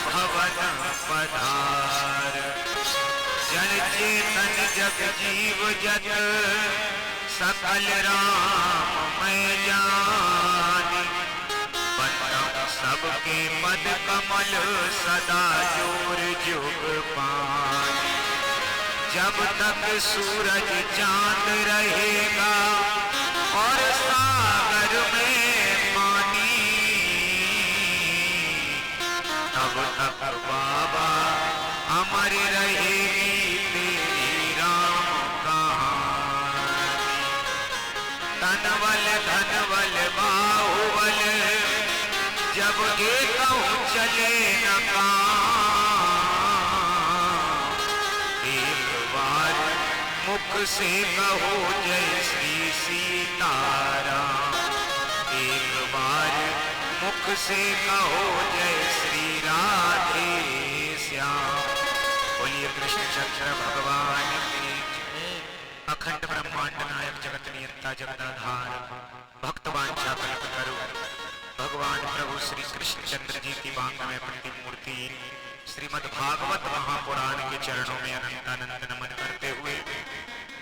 भवन पधार। जन चेतन जग जीव जत सकल राममय जानी। बंदम सबके पद कमल सदा जोर जुग पानी। जब तक सूरज चांद रहेगा और सागर में पानी, तब तक बाबा अमर रहेगी तेरी राम कहानी। तनबल धनबल बाहुबल जब एकहु चले न काम। एक बार मुख से कहो जय श्री सीताराम। एक बार मुख से कहो जय श्री राधे श्याम। बोलिए कृष्ण चंद्र भगवान की जय। अखंड ब्रह्मांड नायक जगत नियंता जगदाधार भक्तवांछा कल्पतरु भगवान प्रभु श्री कृष्ण चंद्र जी की वांगमय प्रतिमूर्ति श्रीमद् भागवत महापुराण के चरणों में अनंत अनंत नमन करते हुए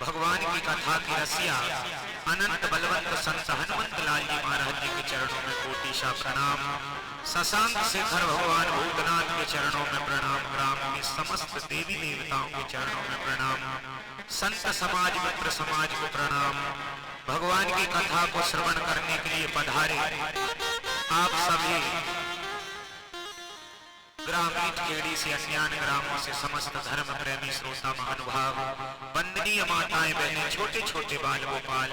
भगवान की कथा की रसिया अनंत बलवंत संत हनुमंत लाल जी महाराज जी के चरणों में कोटिशा प्रणाम। शशांक शेखर भगवान भूतनाथ के चरणों में प्रणाम। ग्राम के समस्त देवी देवताओं के चरणों में प्रणाम। संत समाज मित्र समाज को प्रणाम। भगवान की कथा को श्रवण करने के लिए पधारे आप सभी ग्रामीण खेड़ी से अन्यान ग्रामों से समस्त धर्म प्रेमी श्रोता महानुभाव वंदनीय माताएं बहनें छोटे छोटे बाल गोपाल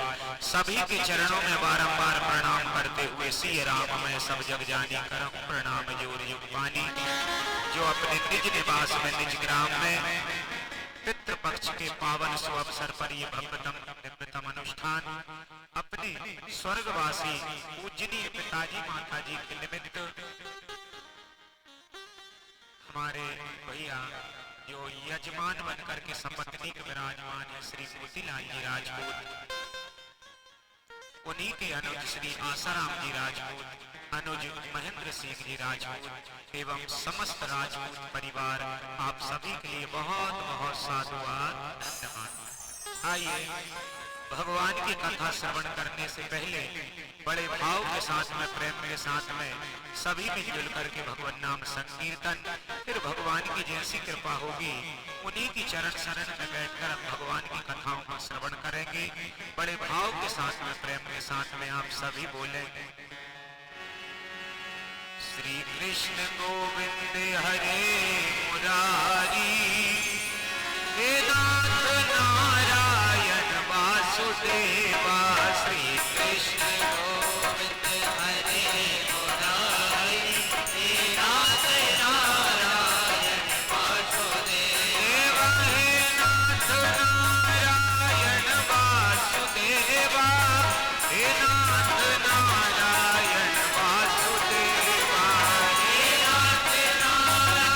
सभी के चरणों में बारंबार प्रणाम करते हुए सिय राम मैं सब जग जानी करम प्रणाम जोर युग पानी। जो अपने निज निवास में निज ग्राम में पितृपक्ष के पावन सुअवसर पर ये भव्यतम अनुष्ठान अपने स्वर्गवासी पूजनीय पिताजी माताजी के निमित्त हमारे भैया जो यजमान बनकर के संपत्ति के विराजमान है श्री मोतीलाल जी राजपूत, उन्हीं के अनुज श्री आसाराम जी राजपूत, अनुज महेंद्र सिंह जी राजपूत एवं समस्त राजपूत परिवार आप सभी के लिए बहुत बहुत साधुवाद धन्यवाद। आइए भगवान की कथा श्रवण करने से पहले बड़े भाव के साथ में प्रेम के साथ में सभी मिलजुल करके भगवान नाम संकीर्तन फिर भगवान की जैसी कृपा होगी उन्हीं की चरण शरण में बैठकर भगवान की कथाओं का श्रवण करेंगे। बड़े भाव के साथ में प्रेम के साथ में आप सभी बोलेंगे श्री कृष्ण गोविंद हरे मुरारी हे नाथ नारायण वासुदेवा। श्री कृष्ण गोविंद हरे मुरारी हे नाथ नारायण वासुदेवा। हे नाथ नारायण वासुदेवा। हे नाथ नारायण वासुदेवा। हे नाथ नारायण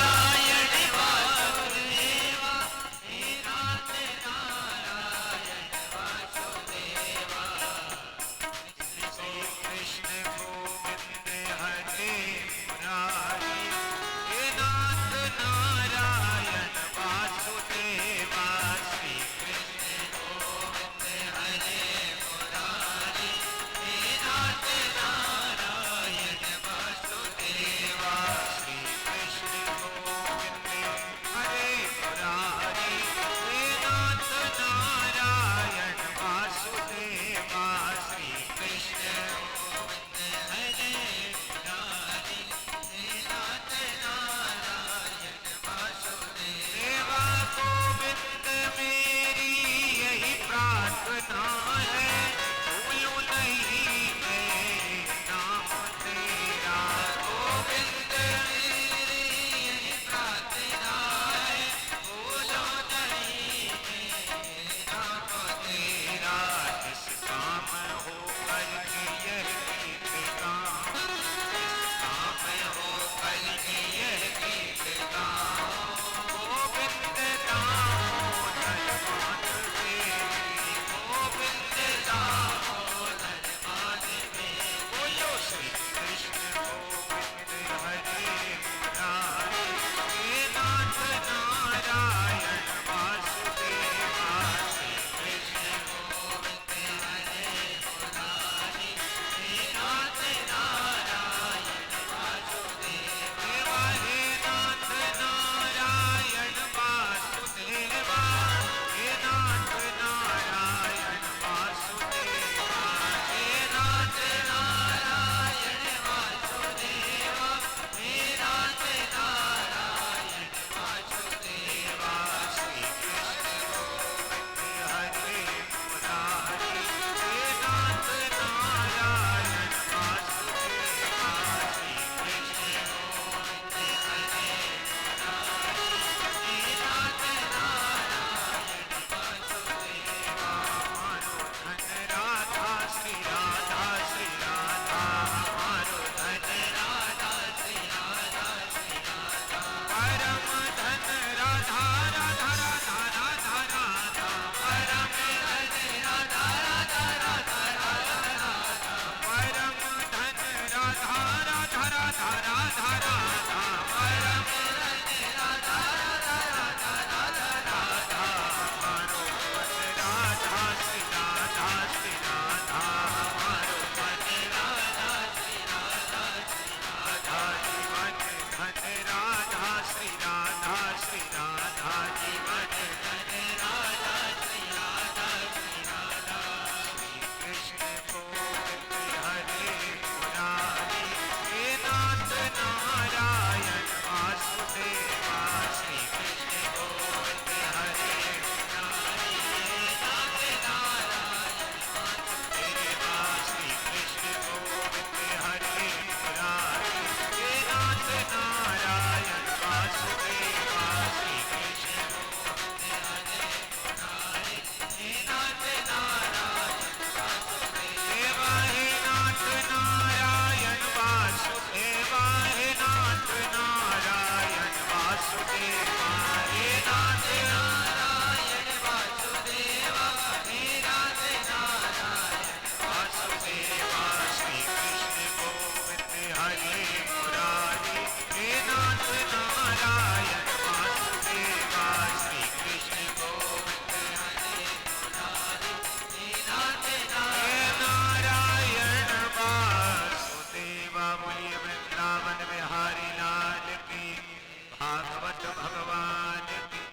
भागवत भगवान की।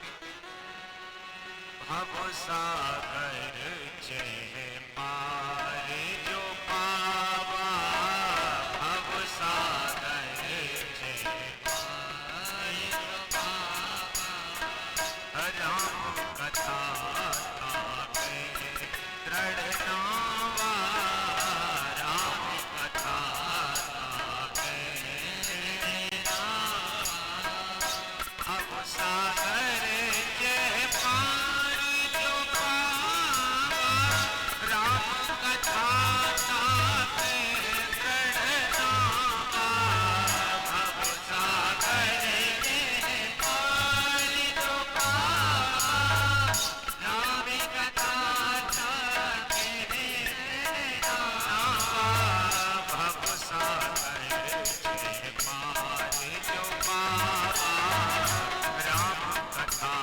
भव सागर जय पार जो पावा, भव सागर जय पार जो पावा। राम कथा ताके दृढ़ नावा, राम कथा ताके भव सागर जय पार जो पावा, राम कथा ताके दृढ़ नावा। भव सागर जय पार जो पावा, राम कथा ताके दृढ़ नावा। भव सागर जय पार जो पावा, राम कथा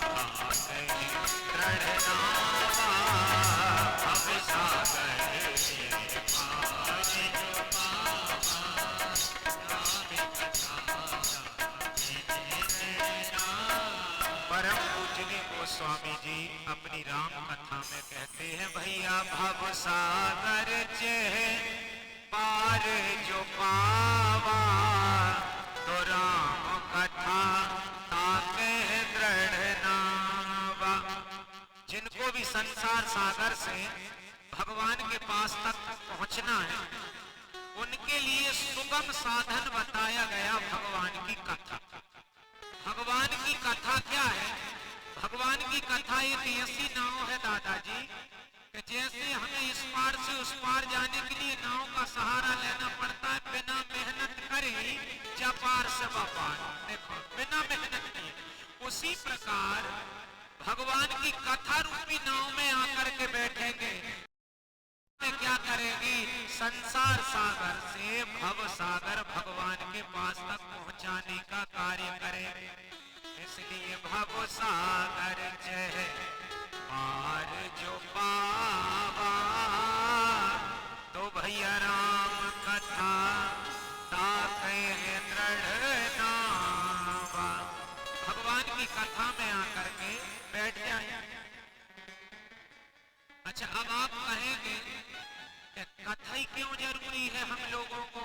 ताके दृढ़ नावा। भव सागर जय पार जो पावा, राम कथा ताके दृढ़ नावा। परम पूजनीय गोस्वामी जी अपनी राम कथा में कहते हैं, भैया भव सागर जय पार जो पावा, तो राम कथा ताके दृढ़ नावा। जिनको भी संसार सागर से भगवान के पास तक पहुंचना है, उनके लिए सुगम साधन बताया गया भगवान की कथा। भगवान की कथा क्या है? भगवान की कथा एक ऐसी नाव है दादाजी कि जैसे हमें इस पार से उस पार जाने के लिए नाव का सहारा लेना पड़ता है, बिना मेहनत करे जा पार से पार। देखो, बिना मेहनत किए। उसी प्रकार भगवान की कथा रूपी नाव में आकर के बैठेंगे, क्या करेगी? संसार सागर से भव सागर भगवान के पास तक पहुंचाने का कार्य करेंगे। इसलिए भव सागर जय पार जो पावा, तो भैया राम कथा ताके दृढ़ नावा। भगवान की कथा में आकर के बैठ जाए। अच्छा, अब आप कहेंगे कथा ही क्यों जरूरी है हम लोगों को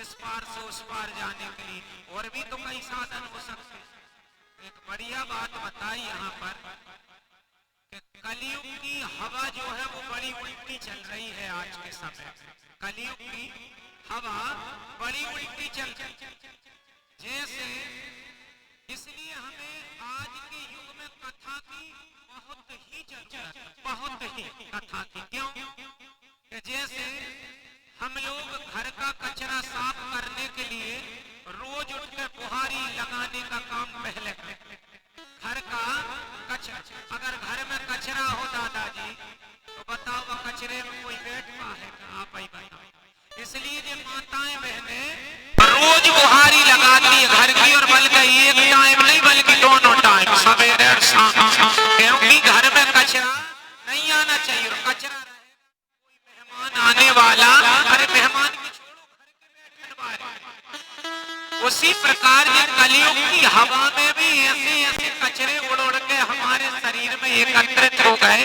इस पार से उस पार जाने के लिए? और भी तो कई साधन हो सकते हैं। एक बढ़िया बात बताई यहाँ पर कि कलयुग की हवा जो है वो बड़ी उल्टी चल रही है आज के समय। कलयुग की हवा बड़ी उल्टी चल रही है। जैसे इसलिए हमें आज के युग में कथा की बहुत ही जरूरत है, बहुत ही कथा की। क्यों? कि जैसे हम लोग घर का कचरा साफ करने के लिए रोज उठकर बुहारी लगाने का काम पहले करते। घर का कचरा, अगर घर में कचरा हो दादाजी, तो बताओ कचरे में कोई बैठ पाएगा? आप ही बताओ। इसलिए जो माताएं बहनें रोज बुहारी लगाती है घर की, और बल्कि एक टाइम नहीं बल्कि दोनों टाइम, सवेरे और शाम। क्योंकि घर में कचरा नहीं आना चाहिए। और कचरा आने वाला, अरे मेहमान की छोड़ो, घर के बैठने वाले। उसी प्रकार ये कलयुग की हवा में भी ऐसे ऐसे कचरे उड़ उड़ के हमारे शरीर में एकत्रित हो गए,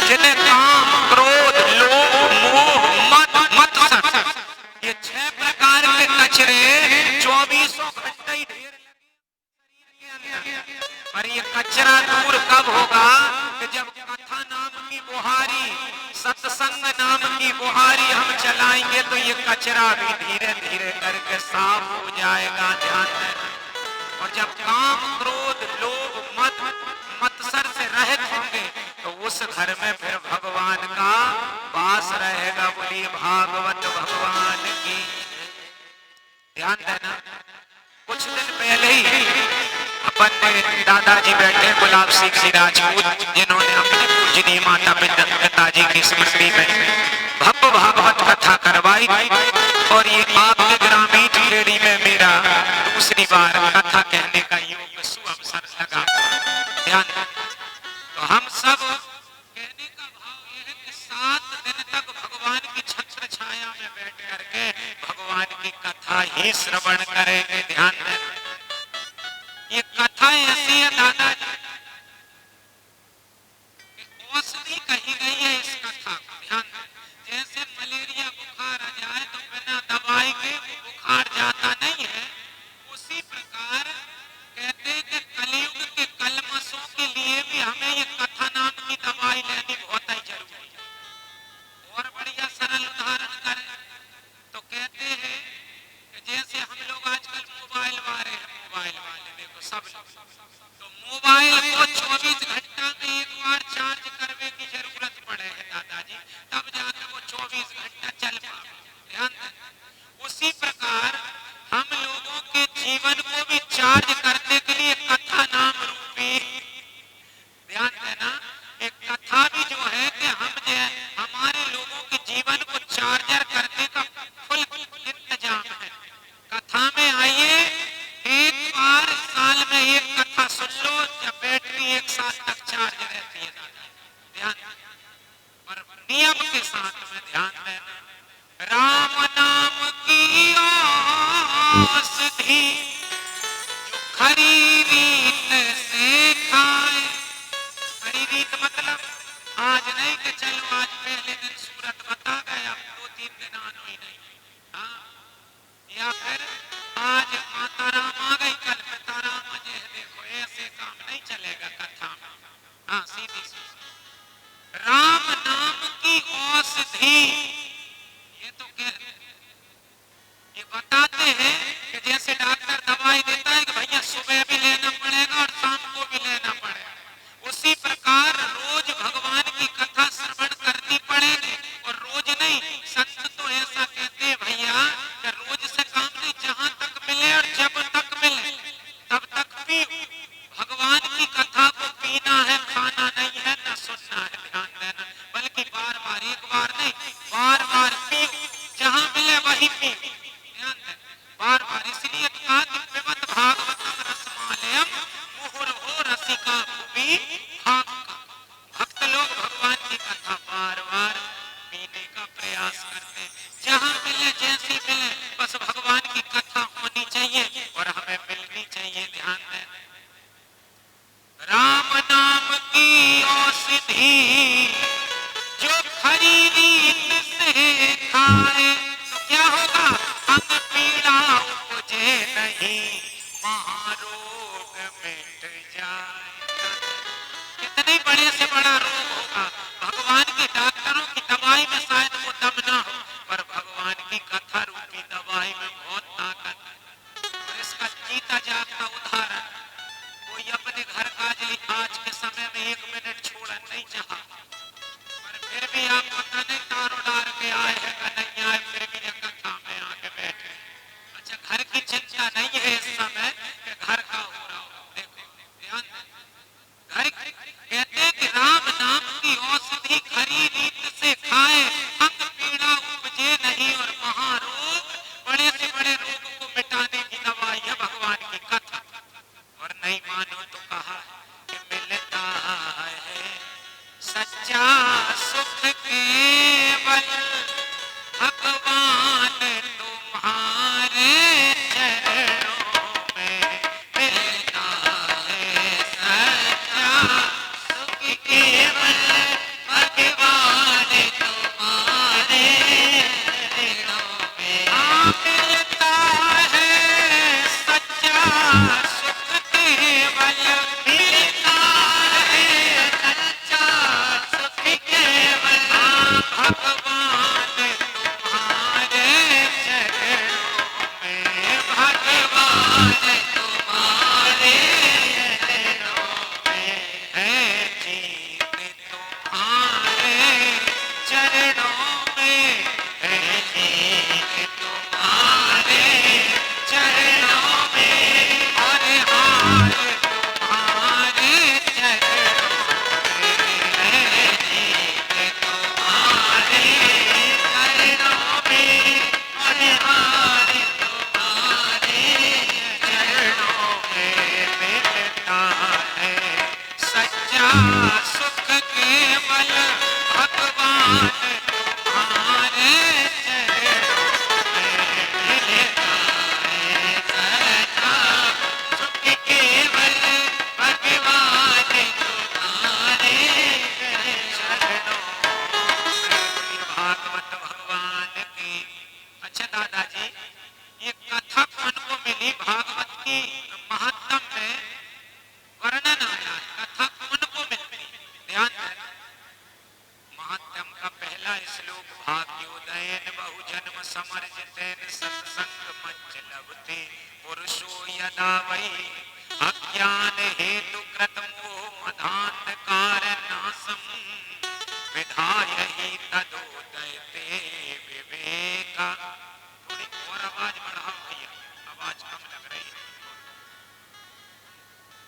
जिन्हें काम, क्रोध, लोभ, मोह, मद, मत्सर, ये 6 प्रकार के कचरे 24 घंटे ही ढेर लगे। पर ये कचरा दूर कब होगा? कि जब कथा नाम की बुहारी, सत्संग नाम की बुहारी हम चलाएंगे, तो ये कचरा भी धीरे धीरे करके साफ हो जाएगा। ध्यान देना। और जब काम, क्रोध, लोभ, मद, मत्सर से रहित होंगे, तो उस घर में फिर भगवान का वास रहेगा। बोलिए भागवत भगवान की। ध्यान देना। कुछ दिन पहले ही अपन दादाजी बैठे गुलाब सिंह जी राजपूत, जिन्होंने अपनी पूजनीय माता पिताजी की स्मृति में भव्य भागवत कथा करवाई। और ये आपके ग्रामीण खेड़ी में मेरा दूसरी बार कथा कहने का योग सुअवसर लगा। ध्यान। तो हम सब कहने का भाव यह है कि 7 दिन तक भगवान की छत्र छाया में बैठ करके भगवान की कथा ही श्रवण करेंगे। ध्यान देना। है दादाजी, औषधि कही गई है इस कथा को ध्यान दें। जैसे मलेरिया बुखार आ जाए तो बिना दवाई के बुखार जाता नहीं है, उसी प्रकार कहते हैं कि कलयुग के कलमशों के लिए भी हमें ये कथा नाम की दवाई लेनी बहुत ही जरूरी है। और बढ़िया सरल उदाहरण करें तो कहते हैं कि जैसे हम लोग आजकल मोबाइल वाले हैं, मोबाइल वाले देखो सब लोग, तो मोबाइल को 24 घंटा में एक बार चार्ज करने की जरूरत पड़े है दादाजी, तब जाकर वो 24 घंटा चल पाए। ध्यान दें। उसी प्रकार हम लोगों के जीवन को भी चार्ज करने के लिए कथा नाम रूपी, ध्यान देना, एक कथा भी जो है कि हमारे लोगों के जीवन को चार्जर करने का फुल इंतजाम है। कथा में आइए, एक बार साल में एक कथा सुन लो, जब बैटरी एक साल तक चार्ज रहती है। ध्यान, पर नियम के साथ में ध्यान देना। राम नाम की औषधि जो खरी रीत से खाए, खरी रीत मतलब आज नहीं कि चलो आज पहले दिन सूरत बता गए, अब 2-3 दिन आना ही नहीं, हाँ, या फिर आज माता राम आ गई, कल पिता राम आ जाए, देखो ऐसे काम नहीं चलेगा कथा में। हाँ, सीधी सी राम नाम की औषधि, ये तो ये बताते हैं कि जैसे डॉक्टर दवाई देता है कि भैया सुबह भी लेना पड़ेगा और शाम को भी लेना पड़ेगा, उसी प्रकार रोज भगवान की कथा श्रवण करनी पड़ेगी। और रोज नहीं, संत तो ऐसा कहते हैं भैया कि रोज से काम नहीं, जहां तक मिले और जब तक मिले तब तक भी भगवान की कथा को पीना है, खाना नहीं है, न सुनना है। ध्यान देना, बल्कि बार बार, एक बार नहीं, बार बार पी, जहां मिले वही पी। ध्यान देना, बार बार। इसलिए कहा कि पिबत भागवतम रसमालयम मुहुर्हो रसिका भुवि भावुका। भक्त लोग भगवान की कथा बार बार पीने का प्रयास करते हैं, जहां मिले जैसी मिले, बस भगवान की कथा होनी चाहिए और हमें मिलनी चाहिए। ध्यान देना, राम नाम की औषधि जो खरी रीत से खाए, तो क्या होगा? अंग पीड़ा उपजे नहीं, महारोग मिट जाए। कितने बड़े से बड़ा रोग होगा, भगवान के डॉक्टरों की दवाई में शायद वो दम ना हो, पर भगवान की कथा रूपी दवाई में बहुत ताकत है। और इसका जीता जागता उदाहरण, कोई अपने घर आज के समय में 1 मिनट छोड़ा नहीं चाहा, पर फिर भी आप पता नहीं तारों डार के आए हैं कि नहीं आए, फिर भी कथा में आके बैठे। अच्छा, घर की चिंता नहीं है इस समय कि घर का हो रहा हो। देखो ध्यान, घर कहते हैं कि राम नाम की औषधि खरी रीत से खाए, अंग पीड़ा उपजे नहीं, और महारोग, बड़े से बड़े रोग को मिटाने की दवाई है भगवान की कथा। और नहीं मानो तो कहा कि मिलता है सच्चा सुख केवल भगवान तुम्हारे चरणों में, मिलता है सच्चा सुख केवल भगवान तुम्हारे चरणों में, मिलता है सच्चा सुख केवल, मिलता है सच्चा सुख केवल भगवान तुम्हारे चरणों में, भगवान तुम्हारे चरणों में है जीत, तुम्हारे चरणों में है जीत, तुम्हारे चरणों में, और हार तुम्हारे चरणों में है जीत, तुम्हारे चरणों में, और हार तुम्हारे चरणों में, मिलता है सच्चा सुख केवल भगवान तुम्हारे चरणों में, मिलता है सच्चा सुख केवल भगवान महात्म में वर्णन आया है, कथा उनको मिलती है। ध्यान देना, महात्म का पहला श्लोक, भाग्योदयन बहुजन्म समर्जितेन सत्संग मंच लभते पुरुषो यदा वै अज्ञान हेतु कृत मोह मदान्धकार नाशम विधाय ही तदोदयते विवेका। थोड़ी और आवाज बढ़ाओ भैया, आवाज कम लग रही है।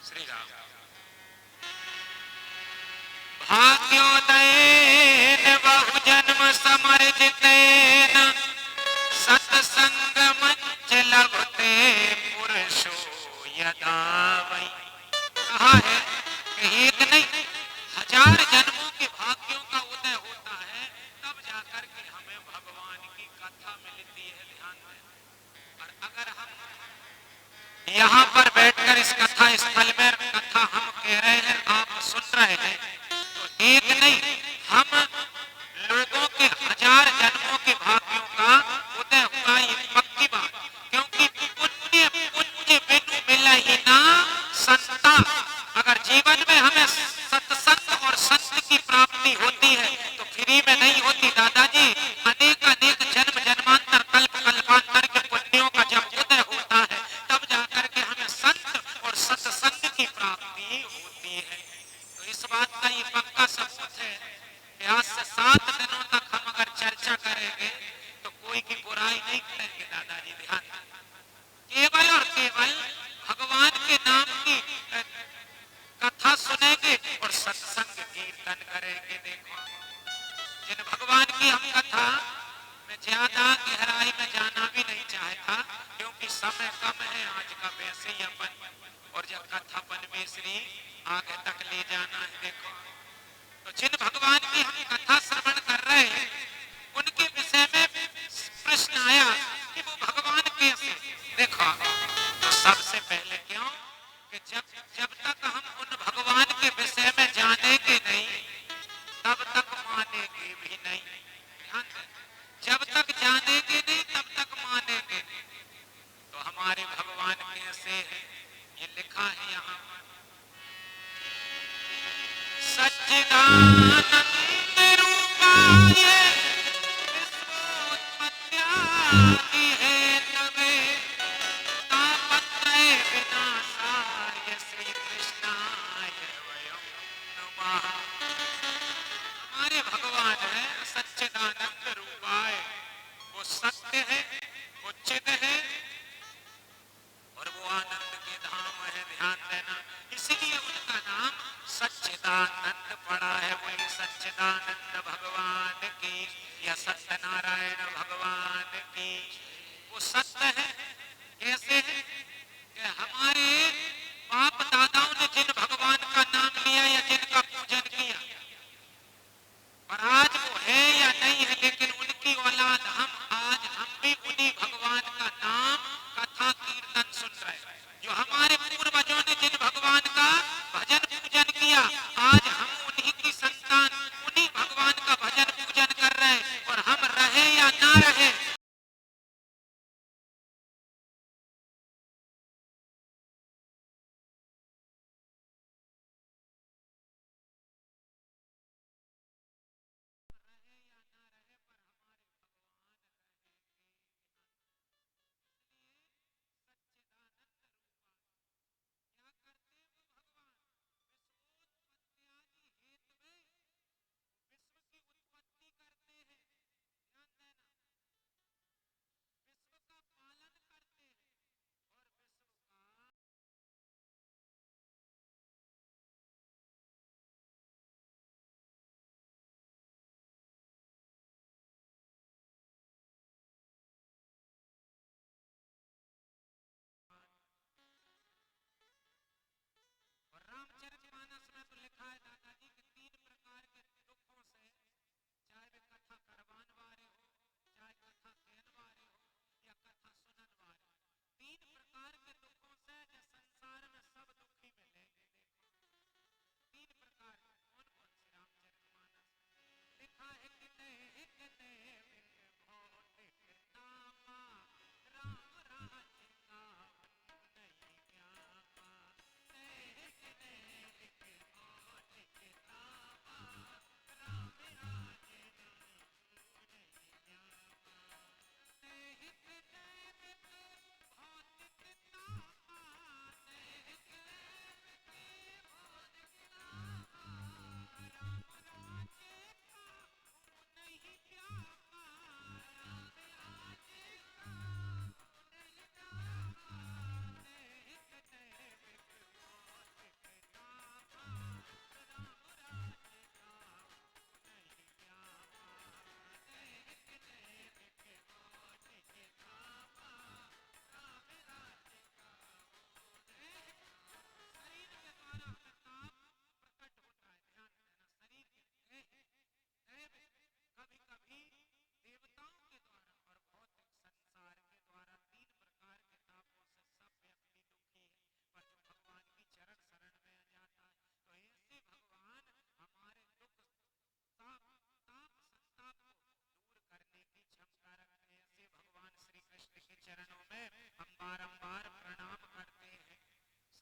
श्री राम। भाग्योदयेन बहुजन्म समर्जितेन सत्संग मंच लभते पुरुषो यदा वै। कहा है कि एक नहीं 1000 जन्मों के भाग्यों का उदय होता है, तब जाकर के हमें भगवान की कथा मिलती है। ध्यान दें, और अगर हम यहाँ पर बैठकर इस कथा स्थल में कथा हम कह रहे हैं, आप सुन रहे हैं, तो एक नहीं हम लोगों के 1000 जन्मों के भाग्यों का उदय हुआ, ये पक्की बात। क्योंकि पुण्य पुण्य बिनु मिला ही ना संता। अगर जीवन में हमें सत्संग और संत की प्राप्ति होती है तो फ्री में नहीं होती दादाजी। अनेक अनेक जन्म जन्मांतर कल्प कल्पांतर के पुण्यों का जब उदय होता है, तब जाकर के हमें संत और सत्संग की प्राप्ति होती है। तो इस बात का ये पक्का सबूत है कि आज से 7 दिनों तक हम अगर चर्चा करेंगे तो कोई की बुराई नहीं करेंगे दादाजी। ध्यान, केवल और केवल भगवान के नाम की कथा सुनेंगे और सत्संग कीर्तन करेंगे। देखो, जिन भगवान की हम कथा में ज्यादा गहराई में जाना भी नहीं चाहता, क्योंकि समय कम है आज का, वैसे ही अपन और जब कथा बन में श्री आगे तक ले जाना है। देखो, तो जिन भगवान की हम कथा श्रवण कर रहे हैं, उनके विषय में प्रश्न आया कि वो भगवान कैसे। देखो, तो सबसे पहले क्यों कि जब तक हम उन भगवान के विषय में जानेंगे नहीं, तब तक मानेंगे भी नहीं। ध्यान दें, जब तक जानेंगे नहीं तब तक मानेंगे नहीं। तो हमारे भगवान कैसे है, ये लिखा है यहाँ पर, सच्चिदानंद रूपाय विश्वोत्पत्त्यादि हेतवे तापत्रय विनाशाय श्री कृष्णाय वयं नमः। हमारे भगवान है सच्चिदानंद रूपाय, वो सत्य है, वो चिद है और वो आनंद के धाम है। ध्यान देना, इसीलिए उनका नाम सच्चिदानंद पड़ा है। वही सच्चिदानंद भगवान की या सत्यनारायण भगवान की। वो सत्य है, कैसे है कि हमारे बाप दादाओं ने जिन भगवान का नाम लिया या जिनका पूजन किया, पर आज वो है या नहीं है, लेकिन उनकी औलाद हम भी उन्हीं भगवान का नाम कथा कीर्तन सुन रहे हैं। जो हमारे पूर्वजों ने जिन भगवान का भजन पूजन किया, आज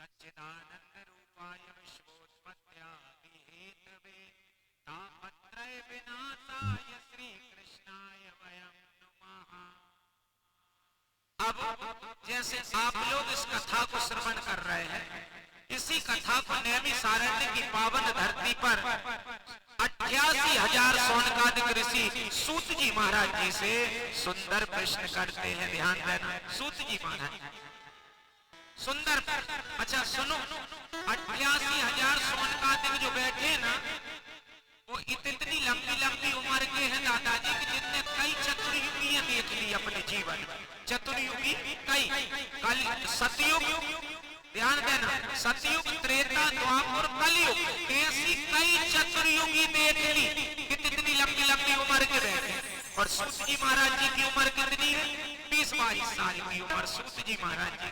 सच्चिदानंद रूपाय विश्वोत्पत्त्यादि हेतवे तापत्रय विनाशाय श्री कृष्णाय वयं नमः। अब जैसे आप लोग इस कथा को श्रवण कर रहे हैं, इसी कथा को नैमिषारण्य की पावन धरती पर 88,000 सौनकादिक ऋषि सूत जी महाराज जी से सुंदर प्रश्न करते हैं। ध्यान देना, सूत जी महाराज सुंदर। अच्छा सुनो, 88,000 सौनकादिक जो बैठे ना, वो इतनी लंबी लंबी उम्र के हैं दादाजी कि जिनने कई चतुर्युगियां देख ली अपने जीवन में। चतुर्युगी कई, कल सतयुग, ध्यान देना, सतयुग, त्रेता, द्वापर, कलयुग, ऐसी कई चतुर्युगी देख ली। कितनी लंबी लंबी उम्र के बैठे। और सूत जी महाराज जी की उम्र कितनी है? 20-22 साल की उम्र सूत जी महाराज जी।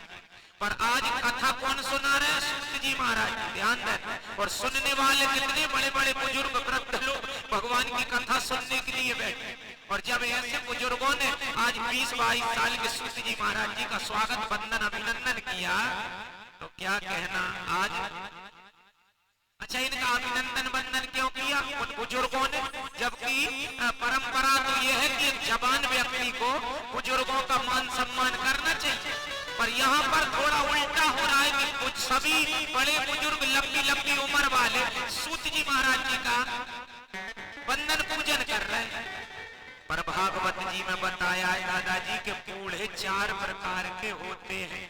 पर आज कथा कौन सुना रहे हैं? सूत जी महाराज। ध्यान देना। और सुनने वाले कितने बड़े बड़े बुजुर्ग वृद्ध लोग भगवान की कथा सुनने के लिए बैठे। और जब ऐसे बुजुर्गों ने आज 20-22 साल के सूत जी महाराज जी का स्वागत, वंदन, अभिनंदन किया, तो क्या कहना आज। अच्छा, इनका अभिनंदन वंदन क्यों किया उन बुजुर्गों ने? जबकि परंपरा तो यह है कि जवान व्यक्ति को बुजुर्गों का मान सम्मान करना चाहिए। पर यहाँ पर थोड़ा उल्टा हो रहा है कि कुछ सभी बड़े बुजुर्ग लंबी लंबी उम्र वाले सूत जी महाराज जी का वंदन पूजन कर रहे हैं। पर भागवत जी में बताया है दादाजी के बूढ़े 4 प्रकार के होते हैं।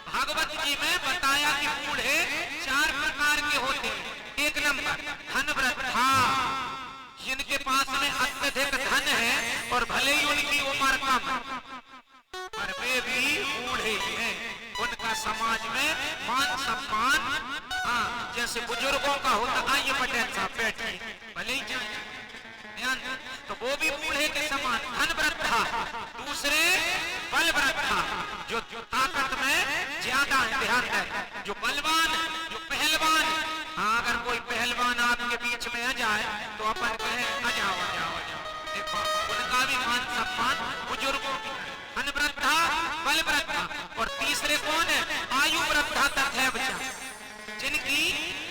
भागवत जी में बताया कि बूढ़े 4 प्रकार के होते हैं। 1 नंबर धन वृद्धा, जिनके पास में अत्यधिक धन है और भले ही उनकी उम्र कम, पर वे भी बूढ़े हैं। उनका समाज में मान सम्मान जैसे बुजुर्गों का होता। आइए पटेल साहब बैठिए, भले ही जाए, तो वो भी बूढ़े के समान धन वृद्धा। दूसरे बल वृद्धा, जो ताकत में ज्यादा है। ध्यान दें, जो बलवान, जो पहलवान। अगर कोई पहलवान आपके बीच में आ जाए तो अपन कहे आ जाओ आ जाओ आ जाओ। देखो, उनका भी मान सम्मान बुजुर्गों की। धन वृद्धा, बल वृद्धा। और तीसरे कौन है? आयु वृद्धा तथैव च, जिनकी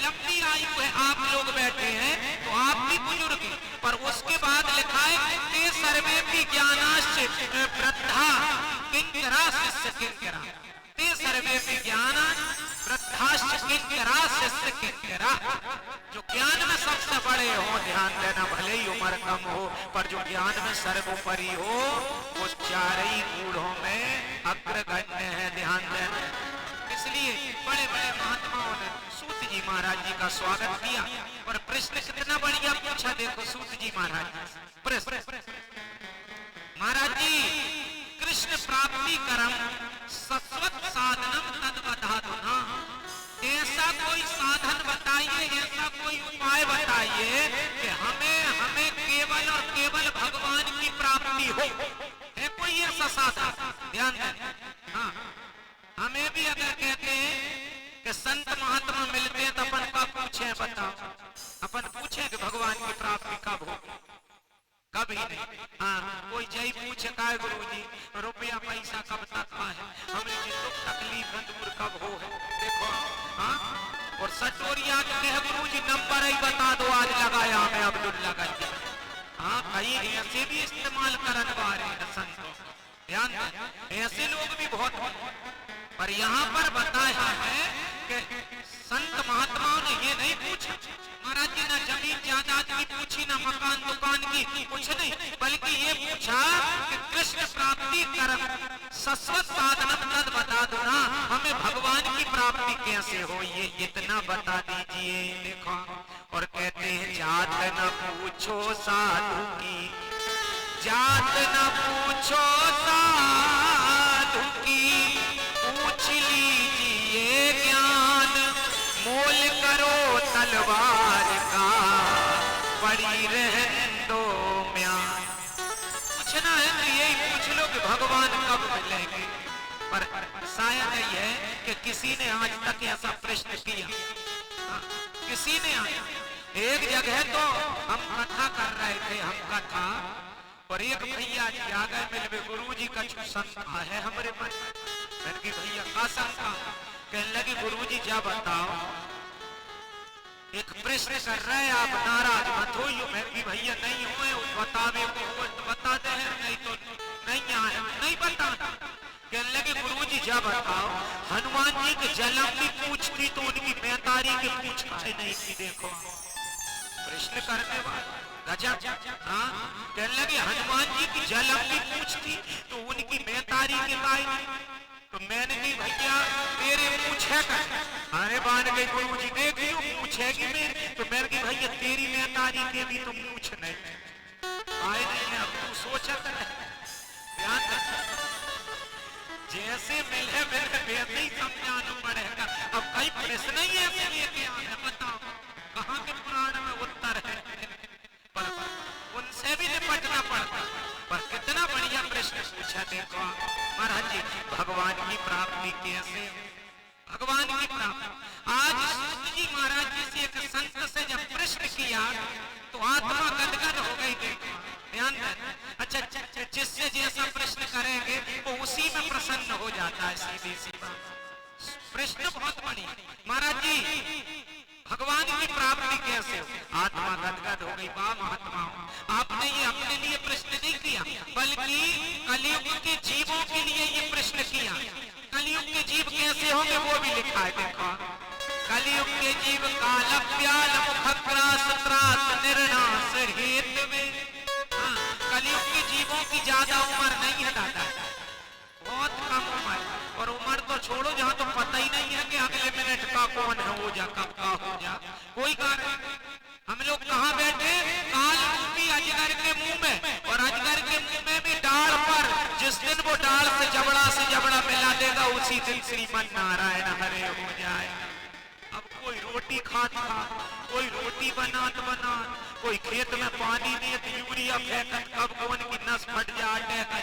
लंबी आयु है। आप लोग बैठे हैं तो आप भी बुजुर्ग, पर उसके बाद लिखा है ते सर्वेपि ज्ञानाश्च वृद्धा किंकरा शिष्य किंकरा। ते सर्वेपि ज्ञानाश्च वृद्धाश्च किंकरा शिष्य किंकरा। जो ज्ञान में सबसे बड़े हो, ध्यान देना, भले ही उम्र कम हो, पर जो ज्ञान में सर्वोपरि हो, वो 4 ही बूढ़ों में अग्रगण्य है। ध्यान देना। इसलिए बड़े बड़े महात्माओं ने सूत जी महाराज जी का स्वागत किया। और प्रश्न कितना बढ़िया पूछा, देखो सूत जी महाराज। प्रश्न, महाराज जी, कृष्ण प्राप्ति करम सत्वत साधनम तद बधातु ना। ऐसा कोई साधन बताइए, ऐसा कोई उपाय बताइए कि हमें केवल और केवल भगवान की प्राप्ति हो। है कोई ऐसा साधन? ध्यान दें। हाँ, हमें भी अगर कहते हैं कि संत महात्मा मिलते हैं तो अपन का पूछे, बताओ, अपन पूछे कि भगवान की प्राप्ति कब हो? कभी नहीं। हाँ, कोई जय पूछे का गुरुजी रुपया पैसा कब तक है, हमें दुख तकलीफ दूर कब हो है। देखो, हाँ, और सटोरिया के कहे गुरुजी नंबर ही बता दो, आज लगाया हमें अब्दुल्ला का। हाँ, कहीं ऐसे भी इस्तेमाल करने वाले हैं संतों। ध्यान दें, ऐसे लोग भी बहुत। पर यहाँ पर बताया है कि संत महात्माओं ने ये नहीं पूछा महाराज जी, ना जमीन जायदाद की पूछी, ना मकान दुकान की, कुछ नहीं, बल्कि ये पूछा कि कृष्ण प्राप्ति करम सस्वत साधनम तद बता दो ना, हमें भगवान की प्राप्ति कैसे हो, ये इतना बता दीजिए। देखो, और कहते हैं जात न पूछो साधु की, जात न पूछो साधु की, पूछ लीजिए ज्ञान, मोल करो तलवार का, पड़ी रहने दो म्यान। पूछना है तो यही पूछ लो कि भगवान कब मिलेंगे। पर शायद ये है कि किसी ने आज तक ऐसा प्रश्न किया, किसी ने आया। एक जगह तो हम कथा कर रहे थे, हम कथा, और एक भैया जी आ गए मिलवे, गुरु जी का शंका है हमारे मन की, भैया का शंका, कहने लगे गुरुजी क्या बताओ, एक प्रश्न कर रहे आप नाराज मत हो। मैं भी भैया नहीं हूँ, बतावे को तो बता दे, नहीं तो नहीं आए, नहीं बता। कहने लगे गुरुजी क्या बताओ, हनुमान जी के जलम की पूछ थी तो उनकी मैतारी की पूछ नहीं थी। देखो प्रश्न करने वाला गजब। हाँ, कहने लगे हनुमान जी की जलम की पूछ थी तो उनकी मैतारी के गाय। तो मैंने कही भैया तेरे पूछे कर, अरे मान गई गुरुजी देख लियो पूछेगी मेरी। तो मैंने कही भैया तेरी मैतारी के भी तो पूछ नहीं आए नहीं है, अब तू सोचत है ध्यान जैसे मिले मेरे वैसे ही समझाना पड़ेगा। अब कई प्रश्न ही ऐसे लेके आए, बताओ कहाँ के पुराण में उत्तर है, पर उनसे भी निपटना पड़ता। पर कितना बढ़िया प्रश्न पूछा। देखो महाराज जी भगवान की प्राप्ति कैसे, भगवान की प्राप्ति। आज सूत जी महाराज जी से एक संत से जब प्रश्न किया तो आत्मा गदगद हो गई। देखो ध्यान देना। अच्छा जिससे जैसा प्रश्न करेंगे वो उसी में प्रसन्न हो जाता है। सीधी सी बात, प्रश्न बहुत बड़ी। महाराज जी भगवान की प्राप्ति कैसे हो, आत्मा गदगद हो गई। वाह महात्मा, आपने ये अपने लिए प्रश्न नहीं किया बल्कि कलयुग के जीवों के लिए ये प्रश्न किया। कलयुग के जीव कैसे होंगे वो भी लिखा है। देखो कलयुग के जीव काल प्याल मुखग्रास त्रास निर्नाश हेतवे। कलयुग के जीवों की ज्यादा उम्र नहीं है दादा, बहुत कम उम्र। और उम्र तो छोड़ो, जहाँ तो पता ही नहीं है कि अगले मिनट का कौन है हो जा, कब का हो जा, कोई कारण। हम लोग कहाँ बैठे, काल रूपी अजगर के मुंह में, और अजगर के मुंह में भी डाल पर। जिस दिन वो डाल से जबड़ा मिला देगा उसी दिन श्रीमन नारायण हरे हो जाए। अब कोई रोटी खाता, कोई रोटी बनात, कोई खेत में पानी नहीं तो यूरिया फेंकत, कब कौन की नस फट जा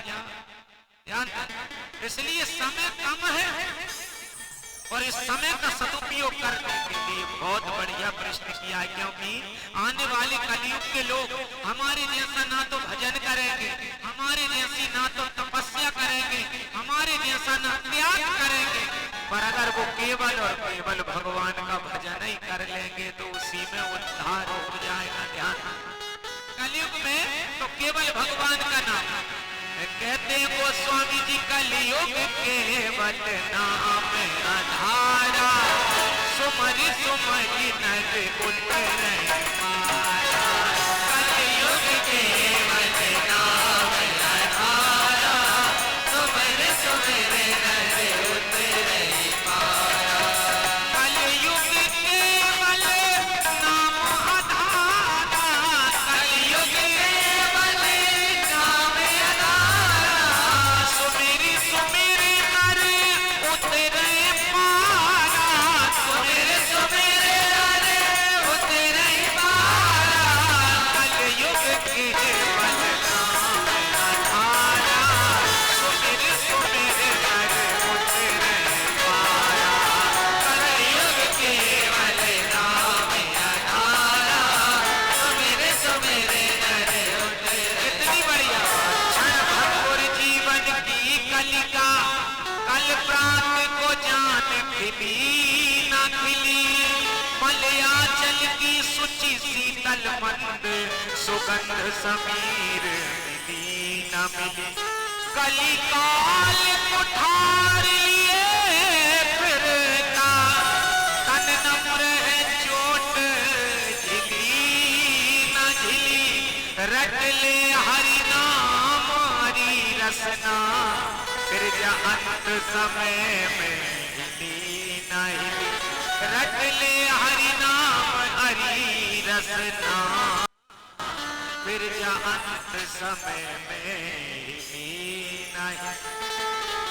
जा। इसलिए समय कम है और इस समय का सदुपयोग करने के लिए बहुत बढ़िया प्रश्न किया है। क्योंकि आने वाले कलयुग के लोग हमारे जैसा ना तो भजन करेंगे, हमारे जैसी ना तो तपस्या करेंगे, हमारे जैसा ना त्याग करेंगे, पर अगर वो केवल और केवल भगवान का भजन ही कर लेंगे तो उसी में उद्धार हो जाएगा। ध्यान कलयुग में तो केवल भगवान का नाम कहते हैं वो स्वामी जी, कलयुग केवल नाम आधारा, सुमरि सुमरि नर उतरै मारा। कलयुग केवल नाम आधारा, सुमरि सुमरि नर उतरै मारा। कलयुग केवल नाम आधारा, कलयुग केवल नाम सुमेरी सुमेरी नर उतरै मारा, सुमेरे सुमेरे नर उतरै मारा। कलयुग केवल नाम आधारा, सुमेरे सुमेरे नर उतरै मारा। कलयुग केवल नाम आधारा, सुमेरे सुमेरे नर उतरै। कितनी बढ़िया क्षण भंगुर जीवन की कलिका, कल प्रात को जान खिली ना खिली। मलयाचल की सुचि शीतल मंद, सुगंध समीर मिली न मिली। कलिकाल कुठार लिए फिरता, तन नम्र है चोट झिली न झिली। रट ले हरि नाम हरि रसना, फिर जा अंत समय में हिली न हिली। रट ले हरि नाम हरि रसना, फिर जा अंत समय में हिली न हिली।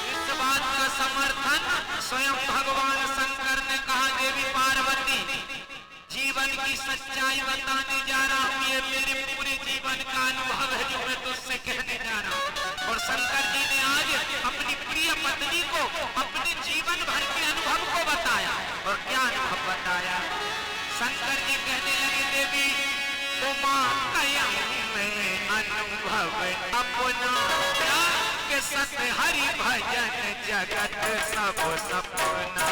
इस बात का समर्थन स्वयं भगवान शंकर ने कहा। देवी पार्वती जीवन की सच्चाई बताने जा रहा हूँ, ये मेरे पूरे जीवन का अनुभव है जो मैं तुझसे कहने जा रहा हूँ। और शंकर जी ने आज अपनी प्रिय पत्नी को अपने जीवन भर के अनुभव को बताया। और क्या अनुभव बताया? शंकर जी कहने लगे देवी उमा कयम में अनुभव अपना, के सत हरि भजन जगत सब सपना।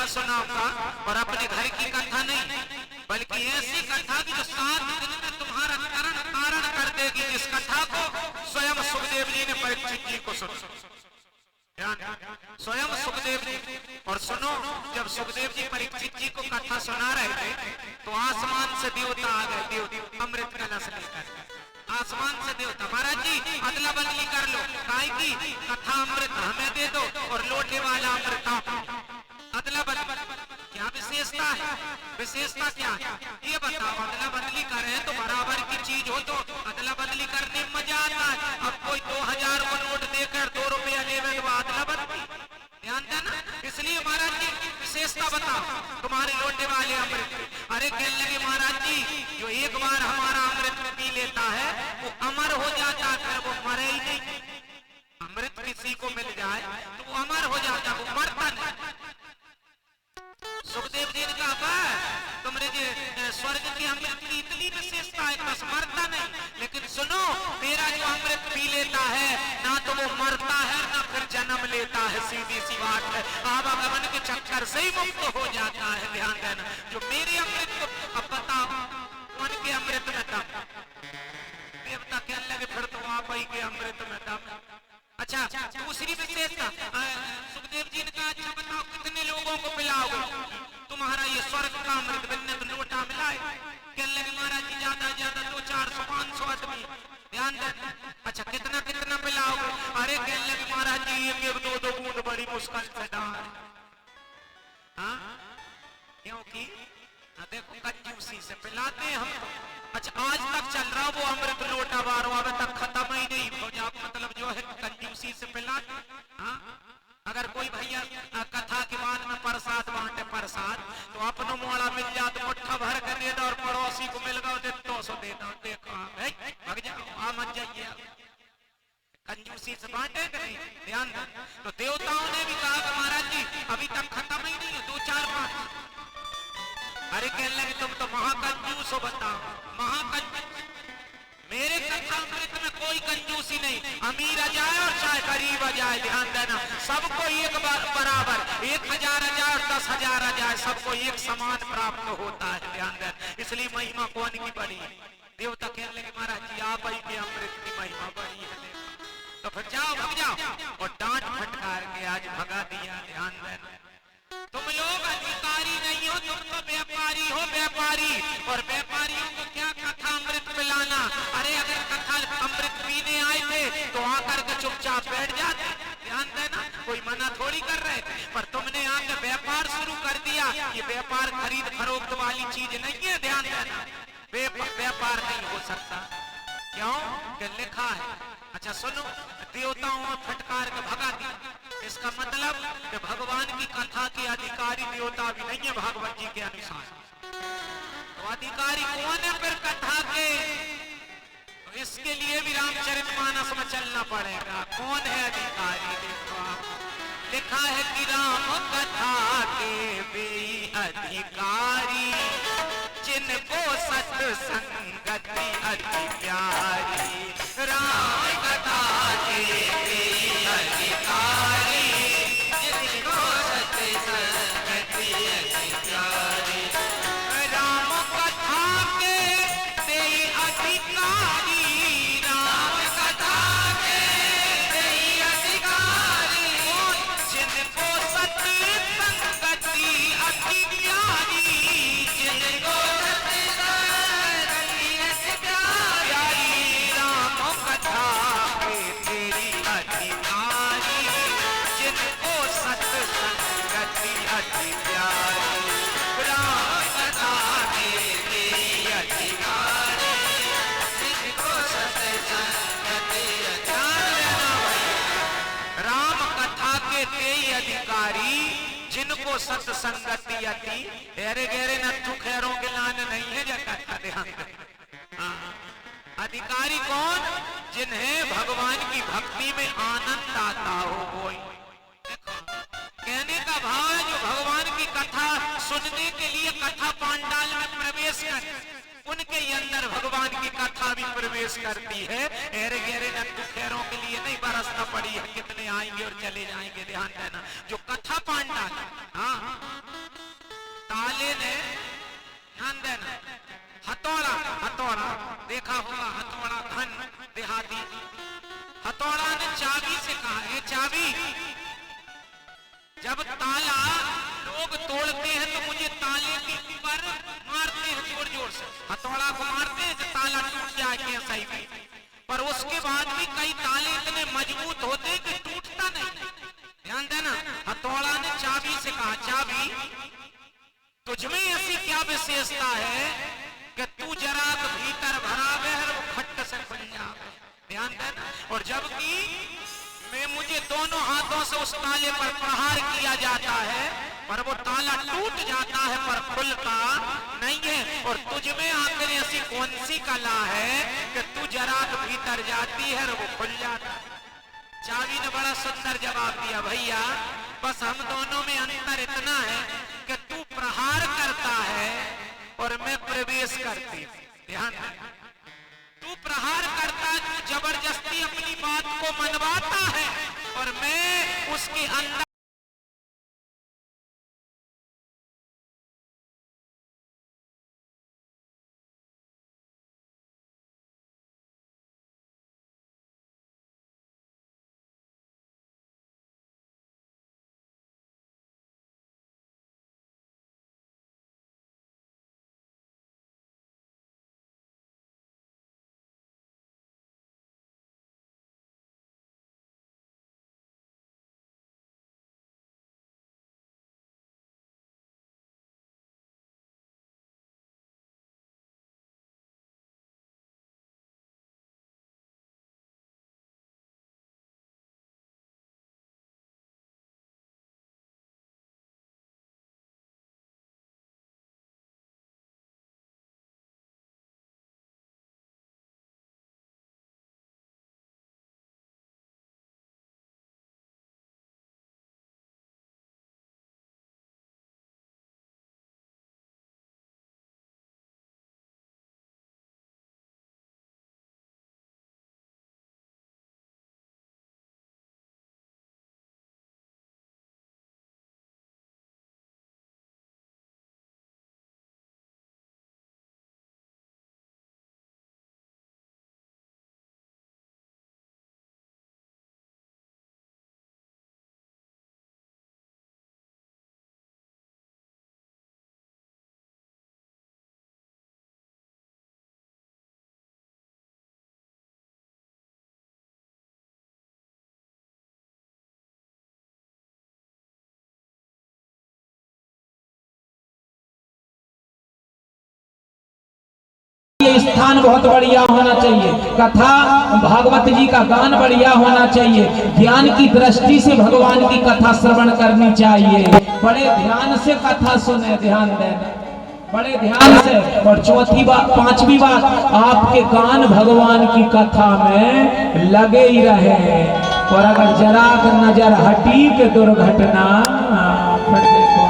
कथा सुनाऊंगा, और अपने घर की कथा नहीं, बल्कि ऐसी कथा की जो 7 दिन में तुम्हारा करण कारण कर देगी, जिस कथा को स्वयं सुखदेव जी ने परीक्षित जी को सुना। स्वयं सुखदेव जी। और सुनो, जब सुखदेव जी परीक्षित जी को कथा सुना रहे थे तो आसमान से देवता आ गए, देव अमृत कलश लेकर। आसमान से देवता, महाराज जी अदला बदली कर लो, काय की कथा अमृत हमें दे दो और लोटे वाला अमृत आप। अदला बदली क्या विशेषता है? विशेषता क्या है ये बताओ। अदला बदली करें तो बराबर की चीज हो तो अदला बदली करने में मजा आता है। अब कोई 2000 को नोट देकर 2 रुपया लेवे तो अदला बदली, ध्यान देना। इसलिए महाराज जी विशेषता बताओ तुम्हारे लोटे वाले अमृत। अरे कहने लगे महाराज जी, जो एक बार हमारा अमृत पी लेता है वो अमर हो जाता है, फिर वो मरे ही नहीं। अमृत किसी को मिल जाए तो वो अमर हो जाता है, वो मरता नहीं। सुखदेव जी ने कहा तुमरे जो स्वर्ग के अमृत की इतनी विशेषता है, बस मरता नहीं। लेकिन सुनो, तेरा जो अमृत पी लेता है ना तो वो मरता है ना फिर जन्म लेता है, सीधी सी बात है। आवागमन के चक्कर से ही मुक्त हो जाता है, ध्यान देना। जो मेरे अमृत को, अब बताओ मन के अमृत में दम, देवता कहने लगे फिर तो आप ही के अमृत में दम। अच्छा, दूसरी विशेषता सुखदेव जी ने कहा, अच्छा बताओ कितने लोगों को पिलाओगे तुम्हारा ये स्वर्ग का अमृत? बिन्ने तो लोटा मिलाए। कहने लगे महाराज जी ज्यादा ज्यादा 200, 400, 500 आदमी, ध्यान देना। अच्छा कितना कितना पिलाओगे? अरे कहने लगे महाराज जी 1-1, 2-2 बूंद बड़ी मुश्किल से डाल। हाँ, क्योंकि देखो कंजूसी से पिलाते हैं हम तो। अच्छा आज तक चल रहा वो अमृत लोटा बार अभी तक खत्म ही नहीं हो जा, मतलब जो है कंजूसी से पिलाते। हाँ, अगर कोई भैया कथा के बाद में प्रसाद बांटे, प्रसाद तो अपनो मोड़ा मिल जाए तो मुट्ठा भर कर दे दो, और पड़ोसी को मिल गया तो 200 दे दो। देखो भाग जाओ, आ मत जाइए, कंजूसी से बांटे नहीं, ध्यान दो। तो देवताओं ने भी कहा कि महाराज जी अभी तक खत्म ही नहीं है, 2, 4, 5। अरे कहने लगे तुम तो महाकंजूस हो, बताओ महाकंजूस। मेरे कथा अमृत में कोई कंजूसी नहीं, अमीर आ जाए और चाहे गरीब आ जाए, ध्यान देना। सबको एक बार बराबर, 1000 आ जाए और 10,000 आ जाए, सबको एक समान प्राप्त होता है, ध्यान देना। इसलिए महिमा कौन की बड़ी है? देवता कहने लगे महाराज जी आप ही के अमृत की महिमा बड़ी है। तो फिर जाओ, भाग जाओ। और डांट फटकार के आज भगा दिया, ध्यान देना। तुम लोग अधिकारी नहीं हो, तुम तो व्यापारी हो, व्यापारी। और व्यापारियों को क्या कथा अमृत पिलाना? अरे अगर कथा अमृत पीने आए थे तो आकर के चुपचाप बैठ जाते, ध्यान देना। कोई मना थोड़ी कर रहे थे, पर तुमने आकर व्यापार शुरू कर दिया। ये व्यापार खरीद फरोख्त वाली चीज नहीं है, ध्यान देना। व्यापार नहीं हो सकता, क्यों कि लिखा है। अच्छा सुनो, देवताओं में फटकार के भगा दिया। इसका मतलब कि भगवान की कथा के अधिकारी देवता भी नहीं है भागवत जी के अनुसार। तो अधिकारी कौन है फिर कथा के? तो इसके लिए भी रामचरितमानस में चलना पड़ेगा। कौन है अधिकारी? देखो आप, लिखा है कि राम कथा के वे अधिकारी, जिनको सत्संगति अति प्यारी। राम कथा के वे अधिकारी, जिनको सत्संगति अति प्यारी। राम कथा के वे अधिकारी, राम कथा के वे अधिकारी, जिनको सत्संगति अति प्यारी, जिनको जिनको सत्संगति अति। हेरे गेरे नथु खैरों के लान नहीं है जगह, ध्यान। अधिकारी कौन? जिन्हें भगवान की भक्ति में आनंद आता हो। कोई देखो कहने का भाव है जो भगवान की कथा सुनने के लिए कथा पांडाल में प्रवेश कर, उनके अंदर भगवान की कथा भी प्रवेश करती है। हेरे गेरे नथु खैरों के लिए नहीं बरसना पड़ी है, कितने आएंगे और चले जाएंगे, ध्यान देना। जो कथा पांडाल, हाँ ने, ध्यान देना, हथौड़ा, हथौड़ा देखा होगा, हथौड़ा धन देहाती, हथौड़ा ने चाबी से कहा, है चाबी, जब ताला लोग तोड़ते हैं तो मुझे ताले के ऊपर मारते हैं जोर जोर से, हथौड़ा को मारते हैं तो ताला टूट जाए के सही में, पर उसके बाद भी कई ताले इतने मजबूत होते हैं कि टूटता नहीं। ध्यान देना, हथौड़ा ने चाबी से कहा, चाबी तुझमें ऐसी क्या विशेषता है कि तू जरा तो भीतर भरावे है वो खट्ट से खुल जावे। ध्यान देना, और जबकि मैं मुझे दोनों हाथों से उस ताले पर प्रहार किया जाता है पर वो ताला टूट जाता है पर खुलता नहीं है, और तुझमें आखिर ऐसी कौन सी कला है कि तू जरा तो भीतर जाती है और वो खुल जाता है। चाबी ने बड़ा सुंदर जवाब दिया, भैया बस हम दोनों में अंतर इतना है कि तू प्रहार करता है और मैं प्रवेश करती हूँ। ध्यान देना, तू प्रहार करता है, तू जबरदस्ती अपनी बात को मनवाता है और मैं उसके अंदर स्थान बहुत बढ़िया होना चाहिए, कथा भागवत जी का गान बढ़िया होना चाहिए, ज्ञान की दृष्टि से भगवान की कथा श्रवण करनी चाहिए, बड़े ध्यान से कथा सुने, ध्यान देना बड़े ध्यान से। और चौथी बात, पांचवी बात, आपके कान भगवान की कथा में लगे ही रहे, और अगर जरा नजर हटी के दुर्घटना फिर देखो।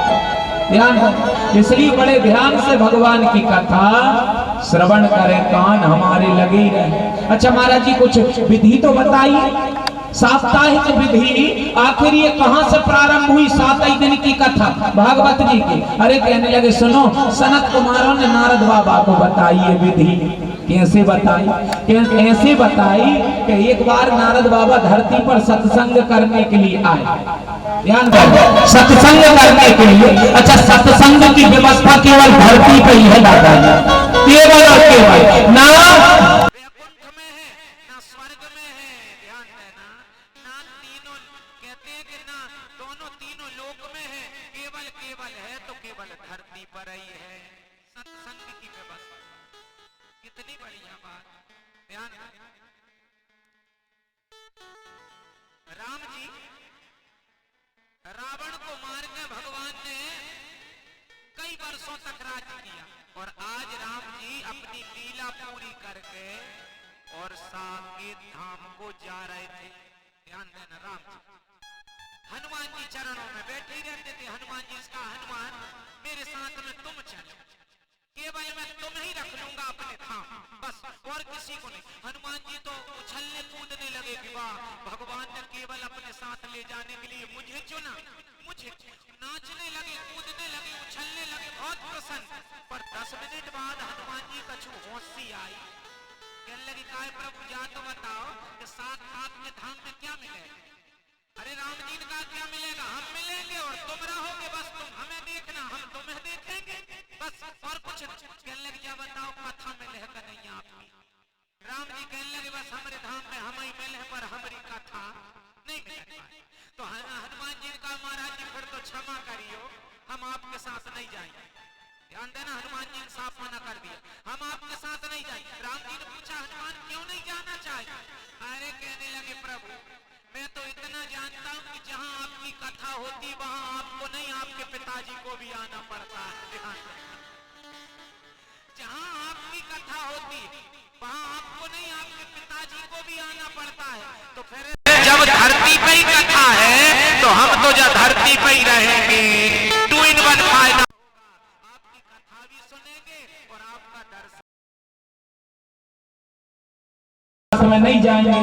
ध्यान, इसलिए बड़े ध्यान से भगवान की कथा श्रवण करें, कान हमारे लगे ही रहे। अच्छा महाराज जी कुछ विधि तो बताइए, साप्ताहिक विधि आखिर ये कहां से प्रारंभ हुई? 7 दिन की कथा भागवत जी की। अरे कहने लगे सुनो, सनत कुमारों ने नारद बाबा को बताई ये विधि। कैसे बताई? ऐसे बताई कि एक बार नारद बाबा धरती पर सत्संग करने के लिए आए। ध्यान दो, सत्संग करने के लिए। अच्छा, सत्संग की व्यवस्था केवल धरती पे ही है दादा, केवल और केवल, ना वैकुंठ में है ना स्वर्ग में है। ध्यान देना, ना तीनों कहते हैं कि ना दोनों तीनों लोक में है, केवल केवल है तो केवल धरती पर ही है। सत्संग की व्यवस्था कितनी बढ़िया बात। ध्यान देना, राम जी रावण को मारने भगवान ने कई वर्षों तक राज किया, और आज राम जी अपनी लीला पूरी करके और साकेत धाम को जा रहे थे। ध्यान देना, राम जी हनुमान जी चरणों में बैठे रहते थे। हनुमान जी इसका, हनुमान मेरे साथ में तुम चलो, केवल मैं तुम ही रख लूंगा अपने धाम, बस और किसी को नहीं। हनुमान जी तो उछलने कूदने लगे कि वाह, भगवान ने केवल अपने साथ ले जाने के लिए मुझे चुना, मुझे नाचने लगे, कूदने लगे, उछलने लगे, बहुत बहुत प्रसन्न। पर 10 मिनट बाद हनुमान जी कछु होश सी आई, कहने लगी काय प्रभु जा तो बताओ कि साथ आपके धाम में क्या मिलेगा। अरे राम जी ने कहा क्या मिलेगा, हम मिलेंगे और तुम रहोगे, बस तुम हमें देखना हम तुम्हें देखेंगे, बस और कुछ नहीं। कहने लगी क्या बताओ कथा मिलेगा नहीं आपकी। राम जी कहने लगे बस हमारे धाम में हम ही मिले पर हमारी कथा नहीं मिल पाई। तो हनुमान जी ने कहा महाराज जी फिर तो क्षमा करियो, हम आपके साथ नहीं जाएंगे। ध्यान देना, हनुमान जी ने साफ मना कर दिया, हम आपके साथ नहीं जाएंगे। राम जी ने पूछा हनुमान क्यों नहीं जाना चाहे। अरे कहने लगे प्रभु मैं तो इतना जानता हूं कि जहां आपकी कथा होती वहां आपको नहीं आपके पिताजी को भी आना पड़ता है। जहां आपकी कथा होती वहां आपको नहीं आपके पिताजी को भी आना पड़ता है। तो फिर जब धरती पे ही कथा है तो हम तो जब धरती पे ही रहेंगे, 2 in 1 फायदा होगा, आपकी कथा भी सुनेंगे और आपका दर्शन में नहीं जाएंगे।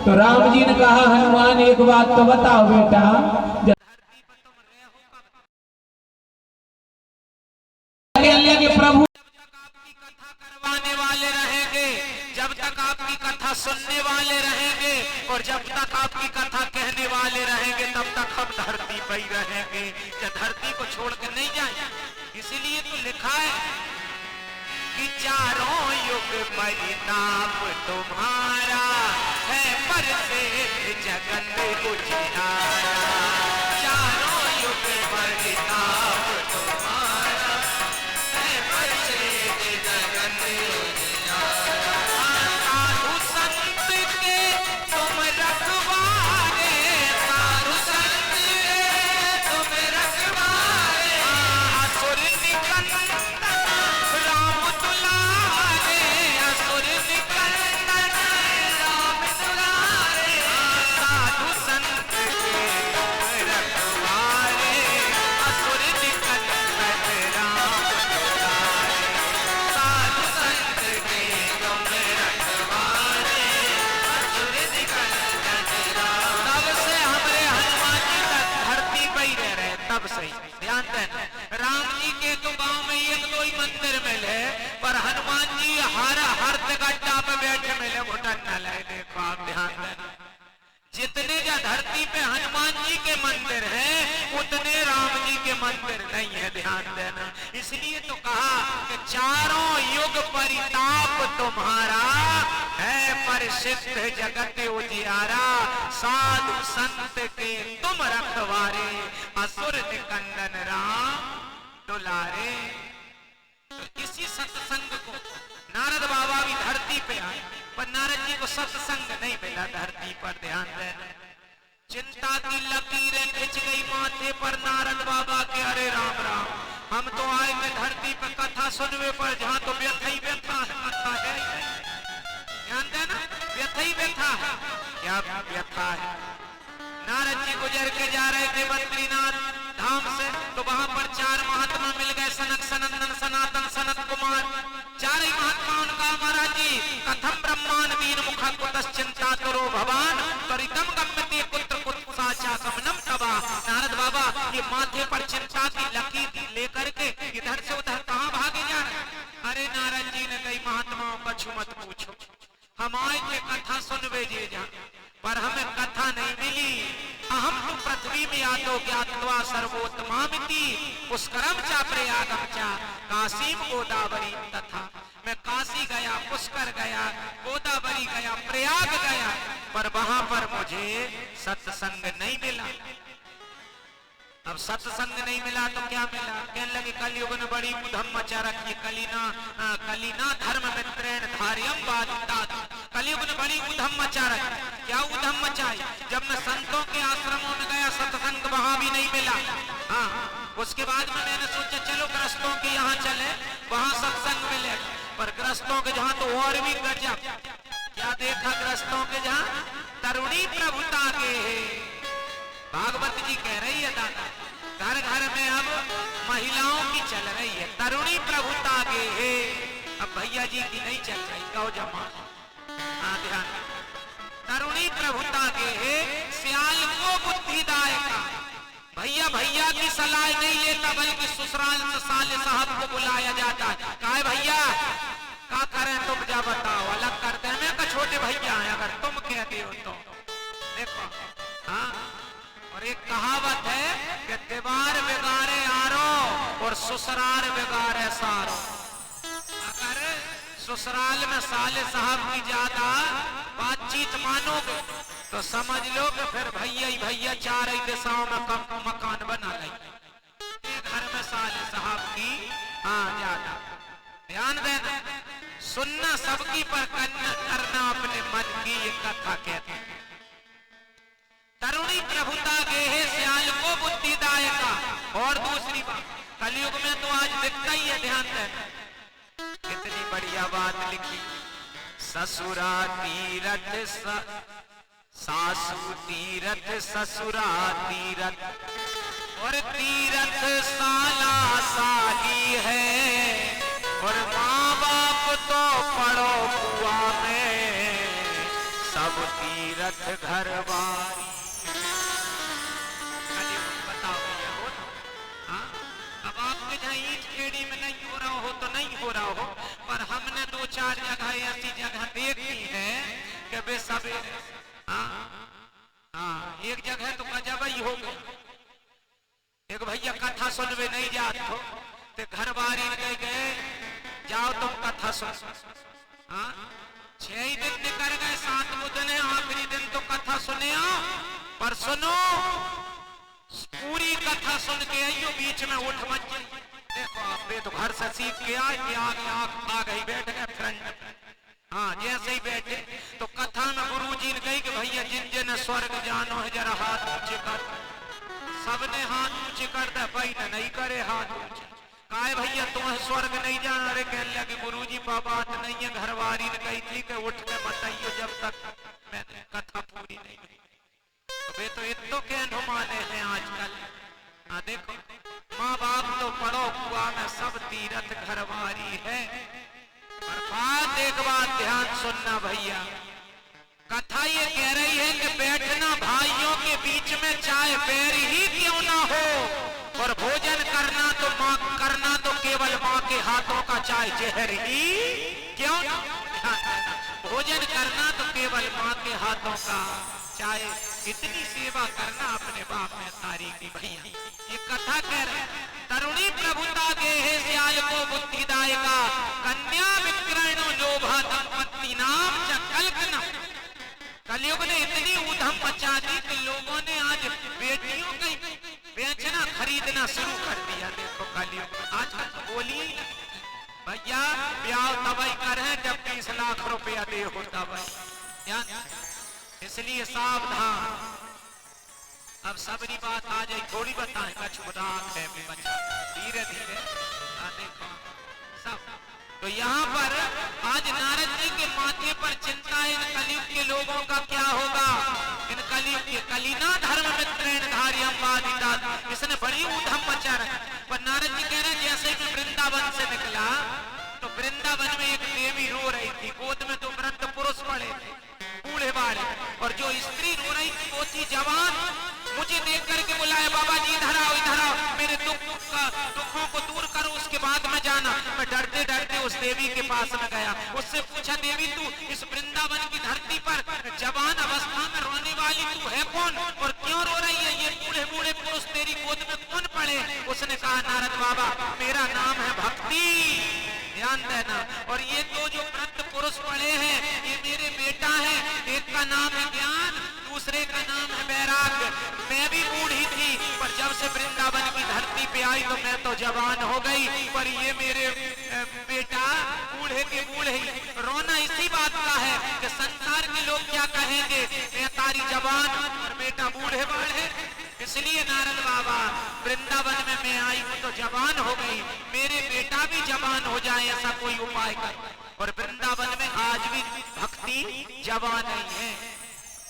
तो राम जी ने कहा हनुमान एक बात तो बताओ बेटा, धरती पर तुम रहो कब? प्रभु जब तक आपकी कथा करवाने वाले रहेंगे, जब तक आपकी कथा सुनने वाले रहेंगे और जब तक आपकी कथा कहने वाले रहेंगे तब तक हम धरती पर ही रहेंगे, जब धरती को छोड़ कर नहीं जाएंगे। इसीलिए तो लिखा है कि चारों युग परिताप तुम्हारा है पर से जगत उजियारा। चारों युग परिताप तुम्हारा है पर से जगत उजियारा। साधु संत के तुम रखवारे, साधु संत के तुम रखवारे, असुर निकंदन राम दुलारे, असुर निकंदन राम दुलारे। साधु संत के तुम रखवारे, असुर निकंदन राम दुलारे। साधु संत के तुम रखवारे, असुर निकंदन राम। तब से हमारे हनुमान जी तक धरती पर ही रह रहे, तब से ही ध्यान देना। राम जी के तो गांव में 1-2 ही मंदिर मिले, पर हनुमान जी हर गड्ढा पे बैठे मिले, घुटन न ले। देखो आप ध्यान देना, जितने जो धरती पे हनुमान जी के मंदिर हैं उतने राम जी के मंदिर नहीं है, ध्यान देना। इसलिए तो कहा कि चारों युग परिताप तुम्हारा है पर सिद्ध जगत उजियारा। साधु संत के तुम रखवारे, असुर निकंदन राम दुलारे। तो इसी सत्संग को नारद बाबा भी धरती पे आए, पर नारद जी को सत्संग नहीं मिला धरती पर। ध्यान देना, चिंता की लकीरें खिंच गई माथे पर नारद बाबा के। अरे राम राम, हम तो आए थे धरती पर कथा सुनवे पर, जहाँ तो व्यथा ही व्यथा है, कथा है। ध्यान देना, व्यथा ही व्यथा है। क्या व्यथा है? नारद जी गुजर के जा रहे थे बद्रीनाथ धाम से, तो वहां पर 4 महात्मा मिल गए, सनक सनंदन सनातन सनत कुमार। 4 ही महात्माओं का महाराज जी कथम ब्रह्मांड वीर मुख कुतश्चिंता करो भवान त्वरितम गम्यते पुत्र कुत्साचा गमनम तबा। नारद बाबा ये माथे पर चिंता की लकीर लेकर के इधर से उधर कहां भागे जा रहे? अरे नारद जी ने कही महात्माओं कछु मत पूछो, हम आए थे कथा सुनवे जे जा, पर हमें कथा नहीं मिली। अहम तो पृथ्वी में आतो ज्ञात्वा सर्वोत्तमामिति पुष्करम चा प्रयागम चा काशीम गोदावरी तथा। मैं काशी गया, पुष्कर गया, गोदावरी गया, प्रयाग गया, पर वहां पर मुझे सत्संग नहीं मिला। अब सत्संग नहीं मिला तो क्या मिला? कहने लगे कलयुग ने बड़ी उधम मचा रखी, कलिना धर्म मित्रेण धार्यम बाधिता। कलयुग ने बड़ी उधम मचा रखी। क्या उधम मचाई? जब मैं संतों के आश्रमों में गया सत्संग वहां भी नहीं मिला। हाँ, उसके बाद में मैंने सोचा चलो ग्रस्तों के यहाँ चले, वहां सत्संग मिले। पर ग्रस्तों के जहाँ तो और भी गजब। क्या देखा ग्रस्तों के जहाँ? तरुणी प्रभुता के। भागवत जी कह रही है दादा, घर घर में अब महिलाओं की चल रही है तरुणी प्रभुता के। अब भैया जी की नहीं चल रही, गौ जमा। हाँ ध्यान, तरुणी प्रभुता के सियाल को बुद्धिदायका। भैया भैया की सलाह नहीं लेता, बल्कि ससुराल से साले साहब को बुलाया जाता है। कहा भैया क्या करें, तुम जा बताओ, अलग करते हैं। मैं छोटे भैया हैं, अगर तुम कहते हो तो देखो। हाँ, और एक कहावत है कि दीवार बिगाड़े आरो और ससुराल बिगाड़े सारो। अगर ससुराल में साले साहब की ज्यादा बातचीत मानोगे तो समझ लो कि फिर भैया ही भैया चार ही दिशाओं में मकान बना लेंगे। घर में साले साहब की ज्यादा ध्यान देना, सुनना सबकी पर करना अपने मन की, ये कथा कहते हैं। तरुणी प्रभुता गेहे श्याल को बुद्धिदायका। और दूसरी बात, कलयुग में तो आज दिखता ही है, ध्यान देना। कितनी बढ़िया बात लिखी, ससुरा तीरथ सासू तीरथ ससुरा तीरथ, और तीरथ साला साली है, और माँ बाप तो पड़ो कुआ में, सब तीरथ घर बारी। बताओ भैया, हो ना? अब आपके जहाँ ईंट खेड़ी में नहीं हो रहा हो तो नहीं हो रहा हो, पर हमने दो चार जगह ऐसी जगह देखी है कि वे सब एक जगह तो गजब ही हो गई। एक भैया कथा सुनवे नहीं जात हो, तो घर बारी में गए, जाओ तुम कथा सुन। 6 ही दिन निकल गए, 7वां दिन है, आखिरी दिन तो कथा सुने आओ, पर सुनो पूरी कथा सुन के आइयो, बीच में उठ मत जाइए। देखो आप तो घर से सीख के आए कि आगे आ गई, बैठ गए फ्रेंड। हाँ, जैसे ही बैठे तो कथा में गुरुजी ने कही कि भैया जिन जिन स्वर्ग जानो है जरा हाथ ऊंचे कर। सबने हाथ ऊंचे कर दे, भाई ने नहीं करे हाथ ऊंचे। कहा भैया तुम्हें स्वर्ग नहीं जाना? अरे कहने लगे गुरुजी बात नहीं है, घरवारी ने कही थी कि उठ के बताइयो जब तक मैंने कथा पूरी नहीं हुई। वे तो इतो के ढुमाने हैं आजकल। हाँ देखो, माँ बाप तो पड़ो कुआ में, सब तीरथ घरवारी है। और बात एक बात ध्यान सुनना भैया, कथा ये कह रही है कि बैठना भाइयों के बीच में चाहे बैर ही क्यों ना हो, और भोजन करना तो केवल माँ के हाथों का, चाहे जहर ही क्यों ना। भोजन करना तो केवल माँ के हाथों का, चाहे इतनी सेवा करना अपने बाप में तारी की। भैया ये कथा कह रहे, तरुणी प्रभुता गेहे श्याल को बुद्धिदायका, कन्या विक्रयणो लोभा दंपत्ति नाम च कल्पना। कलयुग ने इतनी ऊधम मचा दी कि लोगों ने आज बेटियों का बेचना खरीदना शुरू कर दिया। देखो कलयुग आजकल बोली भैया ब्याह तबाई कर है जब 20 लाख रुपया दे होता भाई, इसलिए सावधान। अब सबरी बात आ जाए, थोड़ी बताएं, कछुराक है बच्चा, धीरे धीरे देखो सब। तो यहाँ पर आज नारद जी के माथे पर चिंता है, इन कलयुग के लोगों का क्या होगा। इन कलयुग के कलिना धर्म मित्रेण धार्यम बाधिता, इसने बड़ी ऊधम मचा रखा। पर नारद जी कह रहे हैं जैसे मैं वृंदावन से निकला तो वृंदावन में एक देवी रो रही थी, गोद में 2 वृद्ध पुरुष पड़े थे बूढ़े बाढ़े, और जो स्त्री रो रही थी वो थी जवान। मुझे देख करके बुलाया, बाबा जी इधर आओ, इधर आओ, मेरे दुखों को दूर करो, उसके बाद में जाना। मैं डरते डरते उस देवी के पास में गया, उससे पूछा देवी तू इस वृंदावन की धरती पर जवान अवस्था में रोने वाली तू है कौन, और क्यों रो रही है? ये बूढ़े बूढ़े पुरुष तेरी गोद में कौन पड़े? उसने कहा नारद बाबा मेरा नाम है भक्ति, ध्यान देना, और ये तो जो वृद्ध पुरुष पड़े हैं ये मेरे बेटा है, एक का नाम है ज्ञान, दूसरे का नाम है वैराग्य। मैं भी बूढ़ी थी, पर जब से वृंदावन की धरती पे आई तो मैं तो जवान हो गई, पर ये मेरे बेटा बूढ़े के बूढ़े ही। रोना इसी बात का है कि संसार के लोग क्या कहेंगे, मैं तारी जवान और बेटा बूढ़े बाढ़े। इसलिए नारद बाबा वृंदावन में मैं आई हूँ तो जवान हो गई, मेरे बेटा भी जवान हो जाए ऐसा कोई उपाय कर। और वृंदावन में आज भी भक्ति जवान नहीं है।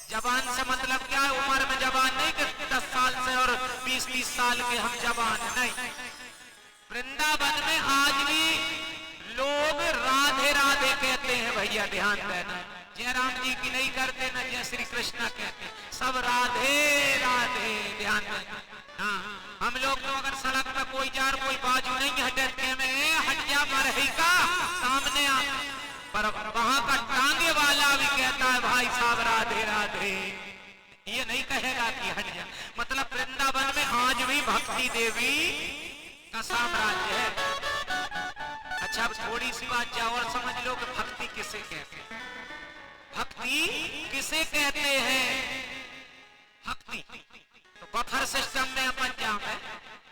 जवान से मतलब क्या है? उम्र में जवान नहीं कि 10 साल से और 20-30 साल के हम जवान नहीं। वृंदावन में आज भी लोग राधे राधे कहते हैं भैया, ध्यान देना। जयराम जी की नहीं करते ना जय श्री कृष्णा कहते, सब राधे राधे, ध्यान देना। हाँ, हम लोग तो अगर सड़क पे कोई जा रहा कोई बाजू नहीं है डरने में हट जा मर ही का सामने आ, पर वहां का टांगे वाला भी कहता है भाई साहब राधे राधे, ये नहीं कहेगा कि हट जा। मतलब वृंदावन में आज भी भक्ति देवी का साम्राज्य है। अच्छा अब थोड़ी सी बात जाओ और समझ लो कि भक्ति किसे कहते हैं। भक्ति किसे कहते हैं? भक्ति तो बफर सिस्टम में अपन जाम है,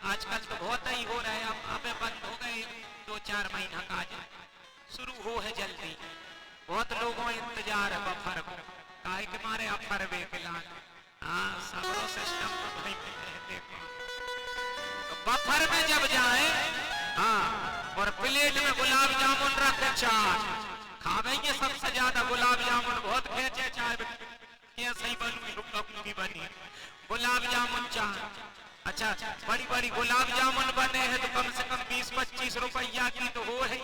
आजकल तो बहुत ही हो रहा है, अब हमें बंद हो गए 2-4 महीना का, शुरू हो है जल्दी, बहुत लोगों इंतजार है बफर को, काहे के मारे अफर वे फिलहाल। हाँ सबरो सिस्टम तो भाई देखो तो बफर में जब जाए, हाँ और प्लेट में गुलाब जामुन रख चार खावेंगे, सबसे ज्यादा गुलाब जामुन बहुत खेचे, चाय ये सही बनूंगी बनी गुलाब जामुन चार। अच्छा बड़ी बड़ी गुलाब जामुन बने हैं तो कम से कम 20-25 रुपया की तो हो है।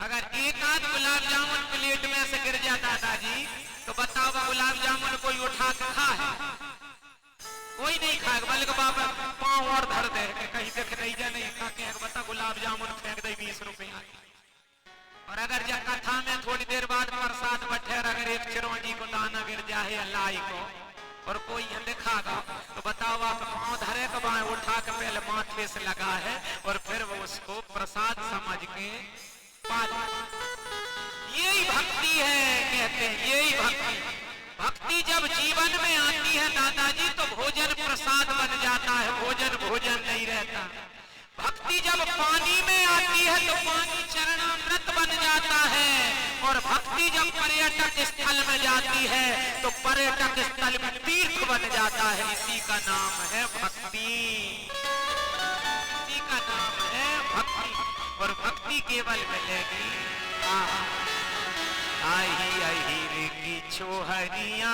अगर एक आध गुलाब जामुन प्लेट में से गिर जाता दादाजी तो बताओ गुलाब जामुन कोई उठा के खा है? कोई नहीं खाएगा, बल्कि बाबा पाँव और धर दे कहीं देख नहीं जा नहीं खा के बता गुलाब जामुन फेंक दे 20 रुपया। और अगर जब कथा में थोड़ी देर बाद प्रसाद बैठे अगर एक चिरौंजी को दाना गिर जाए अल्लाह को और कोई दिखागा तो बताओ आप पाँव धरे के बाएं उठा के पहले माथे से लगा है और फिर वो उसको प्रसाद समझ के पा ले। यही भक्ति है कहते हैं, यही भक्ति। भक्ति जब जीवन में आती है दादाजी तो भोजन प्रसाद बन जाता है, भोजन भोजन नहीं रहता। भक्ति जब पानी में आती है तो पानी चरणामृत बन जाता है, और भक्ति जब पर्यटक स्थल में जाती है तो पर्यटक स्थल में तीर्थ बन जाता है। इसी का नाम है भक्ति, इसी का नाम है भक्ति। और भक्ति केवल मिलेगी आही आही रे की छोहरिया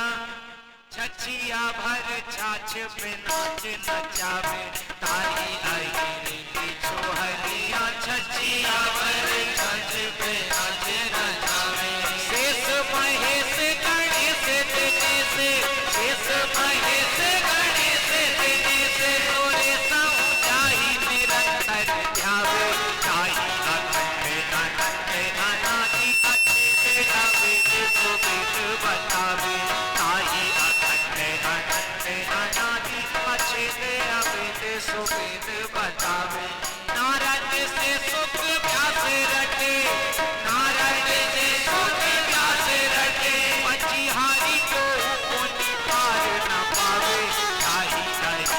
छछिया भर छाछ पे नाच नचावे, तारी आई रे की छोहरिया छछिया भर छाछ पे नाच नचावे। शेष महेश गणेश देने से, शेष महेश गणेश देने से तोरे समुझाई निरंतर ध्यावे, ताई अखंड अनंत अनादि अच्छे तेरा वेद सुवेद बतावे, ताई अच्छे तेरा वेद सुवेद बतावे। नारद से सुख व्यास रटे, नारद से सुख व्यास रटे, मछिहारी को कोटि पार न पावे, ताही ताही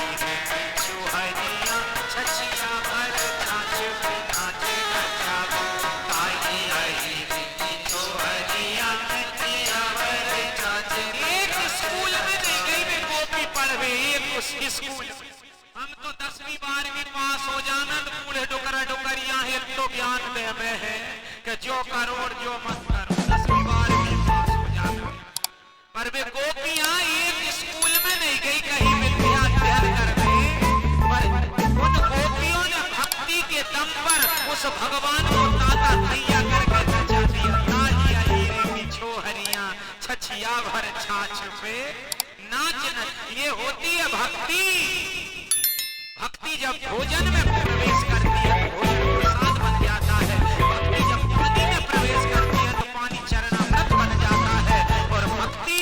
छोहरिया छछिया भर छाछ पे नाच नचावे, ताही ताही छोहरिया छछिया भर छाछ। एक स्कूल में नहीं गई मैं कॉपी पढ़वे, एक उस स्कूल हम तो 10वीं 12वीं पास हो जाना तो बूढ़े डुकरा डुकरिया है तो ज्ञान दे में है कि जो करोड़ जो मत करो, 10वीं 12वीं पास हो जाना। पर वे गोपियां एक स्कूल में नहीं गई कहीं विद्या अध्ययन करने, पर उन गोपियों ने भक्ति के दम पर उस भगवान को ताता थैया करके नचा दिया। तालिया हीरे की छोहरिया छछिया भर छाछ पे नाच न, ये होती है भक्ति। भक्ति जब भोजन में प्रवेश करती है तो भोजन प्रसाद बन जाता है, भक्ति जब पानी में प्रवेश करती है तो पानी चरणामृत बन जाता है, और भक्ति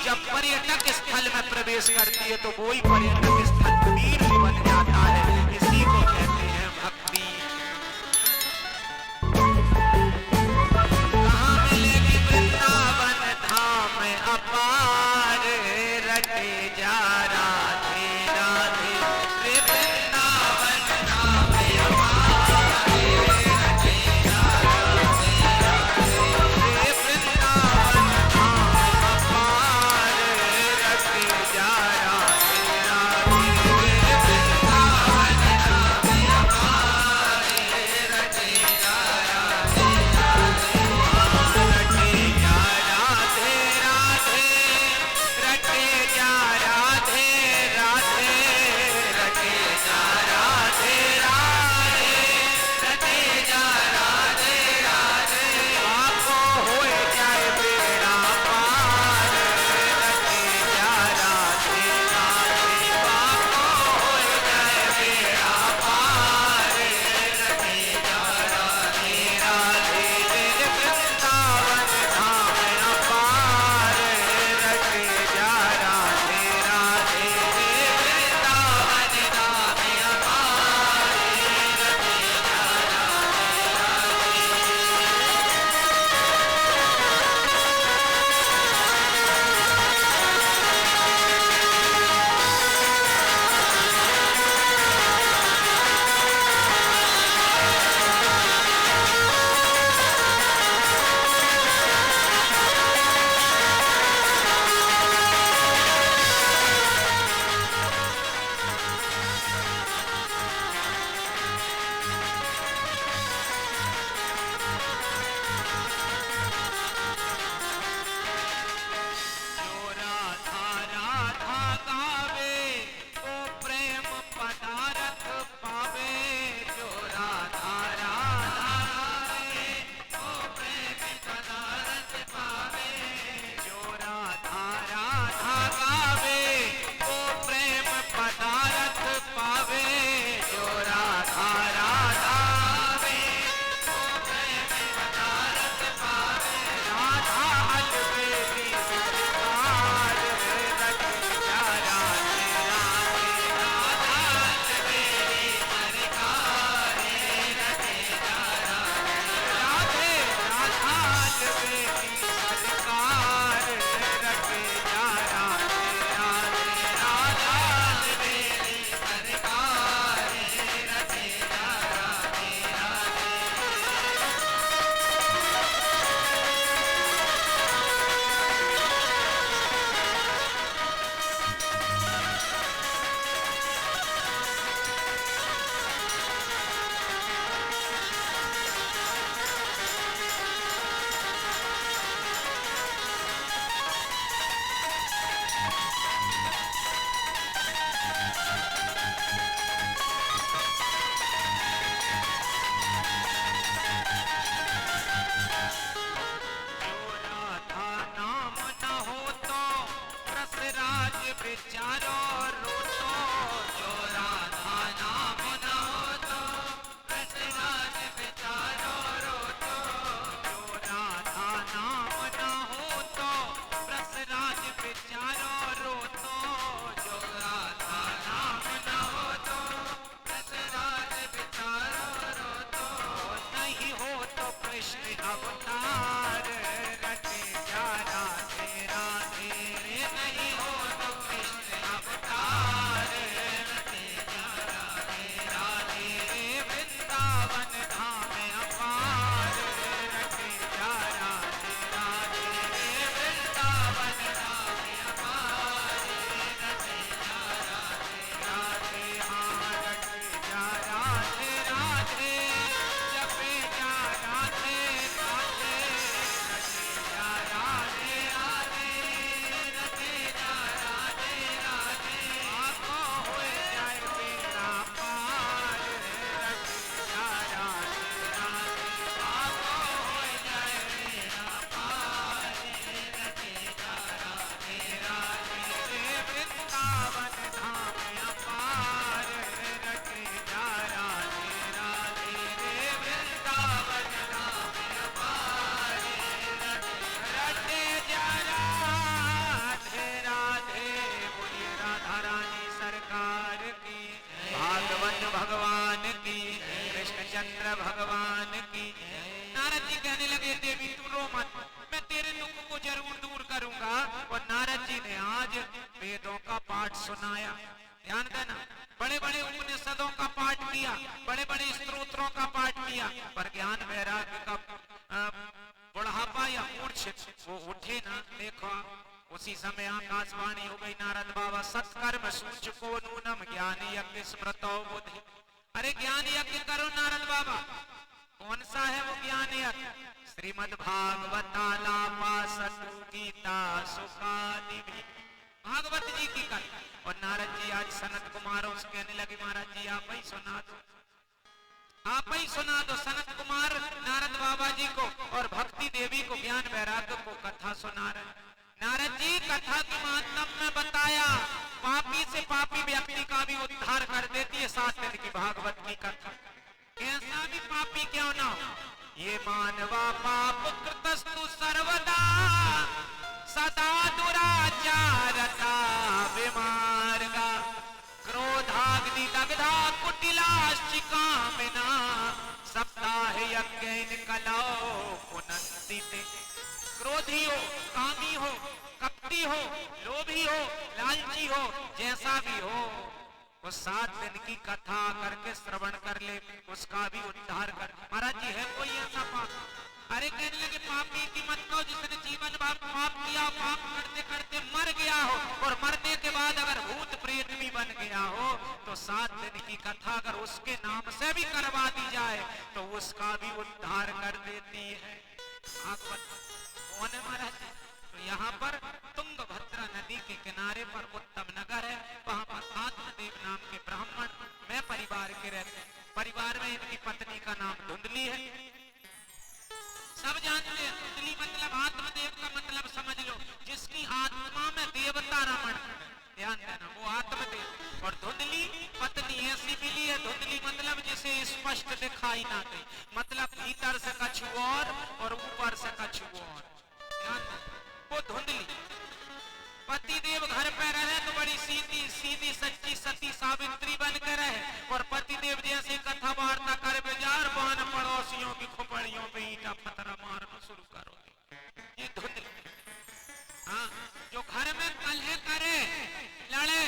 जब पर्यटक स्थल में प्रवेश करती है तो वही पर्यटक स्थल तीर्थ बन जाता है। इसी को कहते हैं भक्ति। कहाँ मिलेगी वृंदावन धाम अपार, रटे जा राधे राधे रे वृंदावन धाम अपार, रटे जा राधे राधे रे वृंदावन धाम अपार, रटे जा राधे राधे। इंद्र भगवान की। नारद जी कहने लगे देवी तू रो मत, मैं तेरे दुख को जरूर दूर करूंगा। और नारद जी ने आज वेदों का पाठ सुनाया। ध्यान देना, बड़े बड़े उपनिषदों का पाठ किया, बड़े बड़े स्तोत्रों का पाठ किया, पर ज्ञान वैराग्य का बुढ़ापा या मूर्छित वो उठे ना। देखो उसी समय आकाशवाणी हो गई, नारद बाबा सत्कर्म सूचको नूनम ज्ञान यज्ञ स्मृतो बुद्धि। अरे ज्ञान यज्ञ करो नारद बाबा। कौन सा है वो ज्ञान यज्ञ? श्रीमद् भागवतालापासतु गीता सुखादि भागवत जी की कथा। और नारद जी आज सनत कुमार उसके कहने लगे महाराज जी आप ही सुना दो, आप ही सुना दो। सनत कुमार नारद बाबा जी को और भक्ति देवी को ज्ञान वैराग्य को कथा सुना रहे। नारद जी कथा के माध्यम में बताया पापी से पापी व्यक्ति का भी उद्धार कर देती है 7 दिन की भागवत की कथा। कैसा भी पापी क्यों ना हो, ये मानवा पाप कृतस्तु सर्वदा सदा दुराचारता विमार्गा क्रोधाग्नि दग्धा कुटिलाश्चिकामिना सप्ताह यज्ञ कलौ पुनन्ति ते। क्रोधी हो, कामी हो, कपटी हो, लोभी हो, लालची हो, जैसा भी हो, वो 7 दिन की कथा करके श्रवण कर ले, उसका भी उद्धार कर। महाराज जी है कोई ऐसा पाप? अरे कहने लगे पापी की मत कहो जिसने जीवन भर पाप किया, पाप करते करते मर गया हो और मरने के बाद अगर भूत प्रेत भी बन गया हो तो 7 दिन की कथा अगर उसके नाम से भी करवा दी जाए तो उसका भी उद्धार कर देती है। कौन है महाराज? तो यहाँ पर तुंगभद्रा नदी के किनारे पर उत्तम नगर है, वहां पर आत्मदेव नाम के ब्राह्मण मैं परिवार के रहते हैं। परिवार में इनकी पत्नी का नाम धुंधली है, सब जानते हैं। धुंधली मतलब आत्मदेव का मतलब समझ लो जिसकी आत्मा में देवता रमण। ध्यान देना, वो आत्मदेव। और धुंधली पत्नी ऐसी मिली है, धुंधली मतलब जिसे स्पष्ट दिखाई ना दे, मतलब भीतर से कछु और ऊपर से कछु और। वो धुंधली पति देव घर पे रहे तो बड़ी सीधी सीधी सच्ची सती सावित्री बन के रहे, और पति देव जैसे कथा वार्ता कर बेजार बहन पड़ोसियों की खोपड़ियों पे ईटा पत्थर मारना शुरू करो। ये धुंधली। हाँ, जो घर में कलह करे, लड़े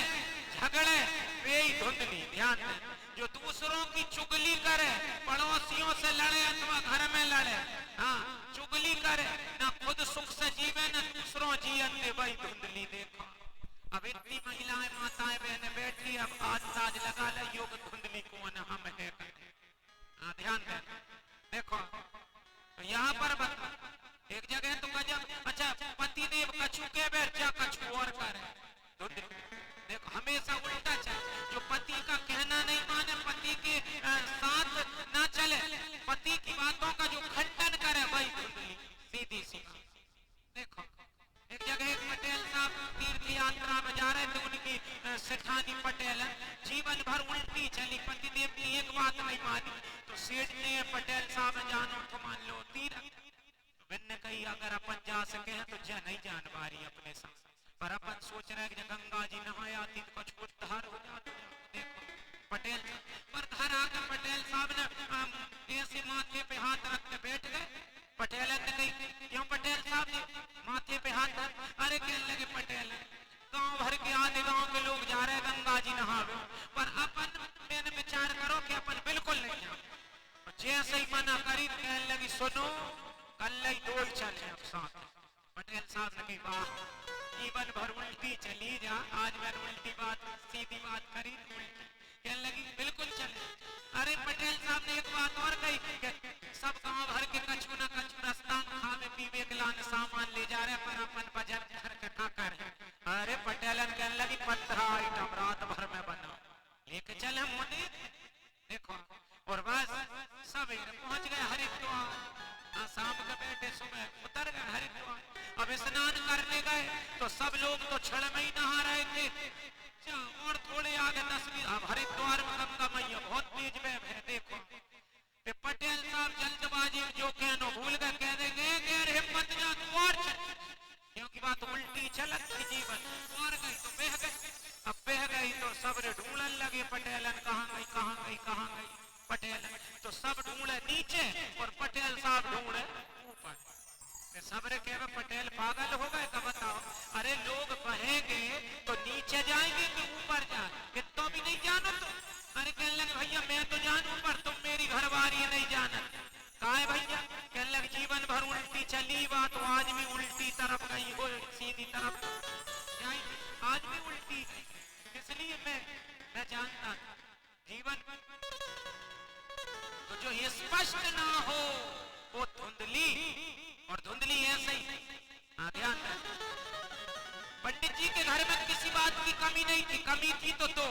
झगड़े, वे ही धुंधली। ध्यान दें, जो दूसरों की चुगली करे, पड़ोसियों से लड़े अथवा घर में लड़े, हाँ चुगली करे, ना खुद सुख से जीवे ना दूसरों जियन दे, वही धुंधली। देखो अब इतनी महिलाएं माताएं बहनें बैठी, अब आज लगा ले योग धुंधली कौन हम है। ध्यान दें, देखो तो यहाँ पर बता एक जगह तो गजब। अच्छा, पति देव कछु के बैठ जा कछु और करे। देखो हमेशा उल्टा चाहिए, जो पति का कहना नहीं माने, पति के साथ ना चले, पति की बातों का जो खंडन करे, वही धुंधली सीधी सीधी। देखो एक जगह एक पटेल साहब तीर्थ यात्रा में जा रहे थे, उनकी सेठानी पटेल जीवन भर उल्टी चली, पति देव की एक बात नहीं मानी तो सेठ ने पटेल साहब जानो तो मान लो तीर्थ। मैंने कही अगर अपन जा सके हैं तो जा नहीं जान बारी अपने साथ, पर अपन सोच रहे कि गंगा जी नहाए आती तो कुछ उद्धार हो जाता। देखो पटेल पर घर आकर पटेल साहब ने ऐसे माथे पे हाथ रख के बैठ गए। पटेल ने कही क्यों पटेल साहब जी माथे पे हाथ रख? अरे कहने लगे पटेल गांव भर के आधे गांव के लोग जा रहे गंगा जी नहावे, पर अपन मैंने विचार करो कि अपन बिल्कुल नहीं जाए। जैसे ही मना करी कहने लगी सुनो कल ही दो चले अब साथ। पटेल साहब ने कही वाह जीवन भर उल्टी चली जा, आज मैंने उल्टी बात सीधी बात करी तो उल्टी। कहने लगी बिल्कुल चले। अरे पटेल साहब ने एक बात और कही, सब गांव भर के कछु न कछु रास्ता खावे पीवे के लाने सामान ले जा रहे, पर अपन बजट घर कथा कर। अरे पटेल कहने लगी 15 आइटम रात भर में बना लेके चले मोदी। देखो और बस सब पहुंच गए हरिद्वार। शाम के बैठे सुबह उतर गए हरिद्वार। अब स्नान करने गए तो सब लोग तो छड़ में ही नहा रहे थे, और थोड़े आगे 10 अब हरिद्वार में गंगा मैया बहुत तेज बह है। देखो पटेल साहब जल्दबाजी जो कहनो भूल गए, कह देंगे हिम्मत जा तू और चल, क्योंकि बात उल्टी चलत थी जीवन। और गई तो बह गई। अब बह गई तो सब ढूंढने लगे पटेलन कहाँ गई कहाँ गई कहाँ गई पटेल। तो सब ढूंढे नीचे और पटेल साहब ढूंढे ऊपर। सबरे कहे पटेल पागल हो गए का बताओ? अरे लोग कहेंगे तो नीचे जाएंगे कि ऊपर जाए, कि तो भी नहीं जानो तो? अरे कहने लगे भैया मैं तो जानू पर तुम मेरी घरवारी नहीं जाना। कहा है भैया? कहने लगे जीवन भर उल्टी चली बात तो आज भी उल्टी तरफ गई हो, सीधी तरफ जाए आज भी उल्टी गई। इसलिए मैं जानता जीवन तो जो स्पष्ट ना हो वो धुंधली, और धुंधली ऐसे ही। ध्यान रहे पंडित जी के घर में किसी बात की कमी नहीं थी, कमी थी तो दो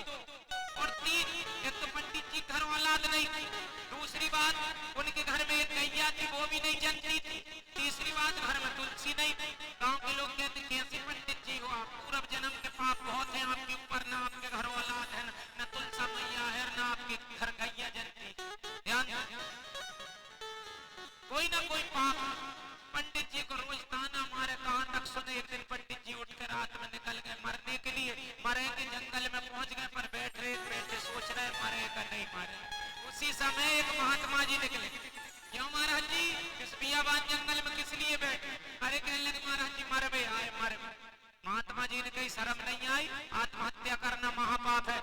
और तीन। एक तो पंडित जी घर औलाद नहीं थी, दूसरी बात उनके घर में एक गैया थी वो भी नहीं जनती थी, तीसरी बात घर में तुलसी नहीं थी। गांव के लोग कहते कैसे पंडित जी हो आप, पूर्व जन्म के पाप बहुत है आपके ऊपर, ना आपके घर औलाद है न तुलसा मैया है ना आपके घर गैया जनती। ध्यान कोई ना कोई पाप। पंडित जी को रोज ताना मारे, कहा तक सुने। एक दिन पंडित जी उठ कर रात में निकल गए मरने के लिए, मरेंगे जंगल में पहुंच गए पर बैठे बैठे सोच रहे मरेगा नहीं मारे। उसी समय एक महात्मा जी निकले। क्यों महाराज जी इस बियाबान जंगल में किस लिए बैठे? अरे कहने लगे महाराज जी मरबे आए मरबे। महात्मा जी ने कही शर्म नहीं आई? आत्महत्या करना महापाप है,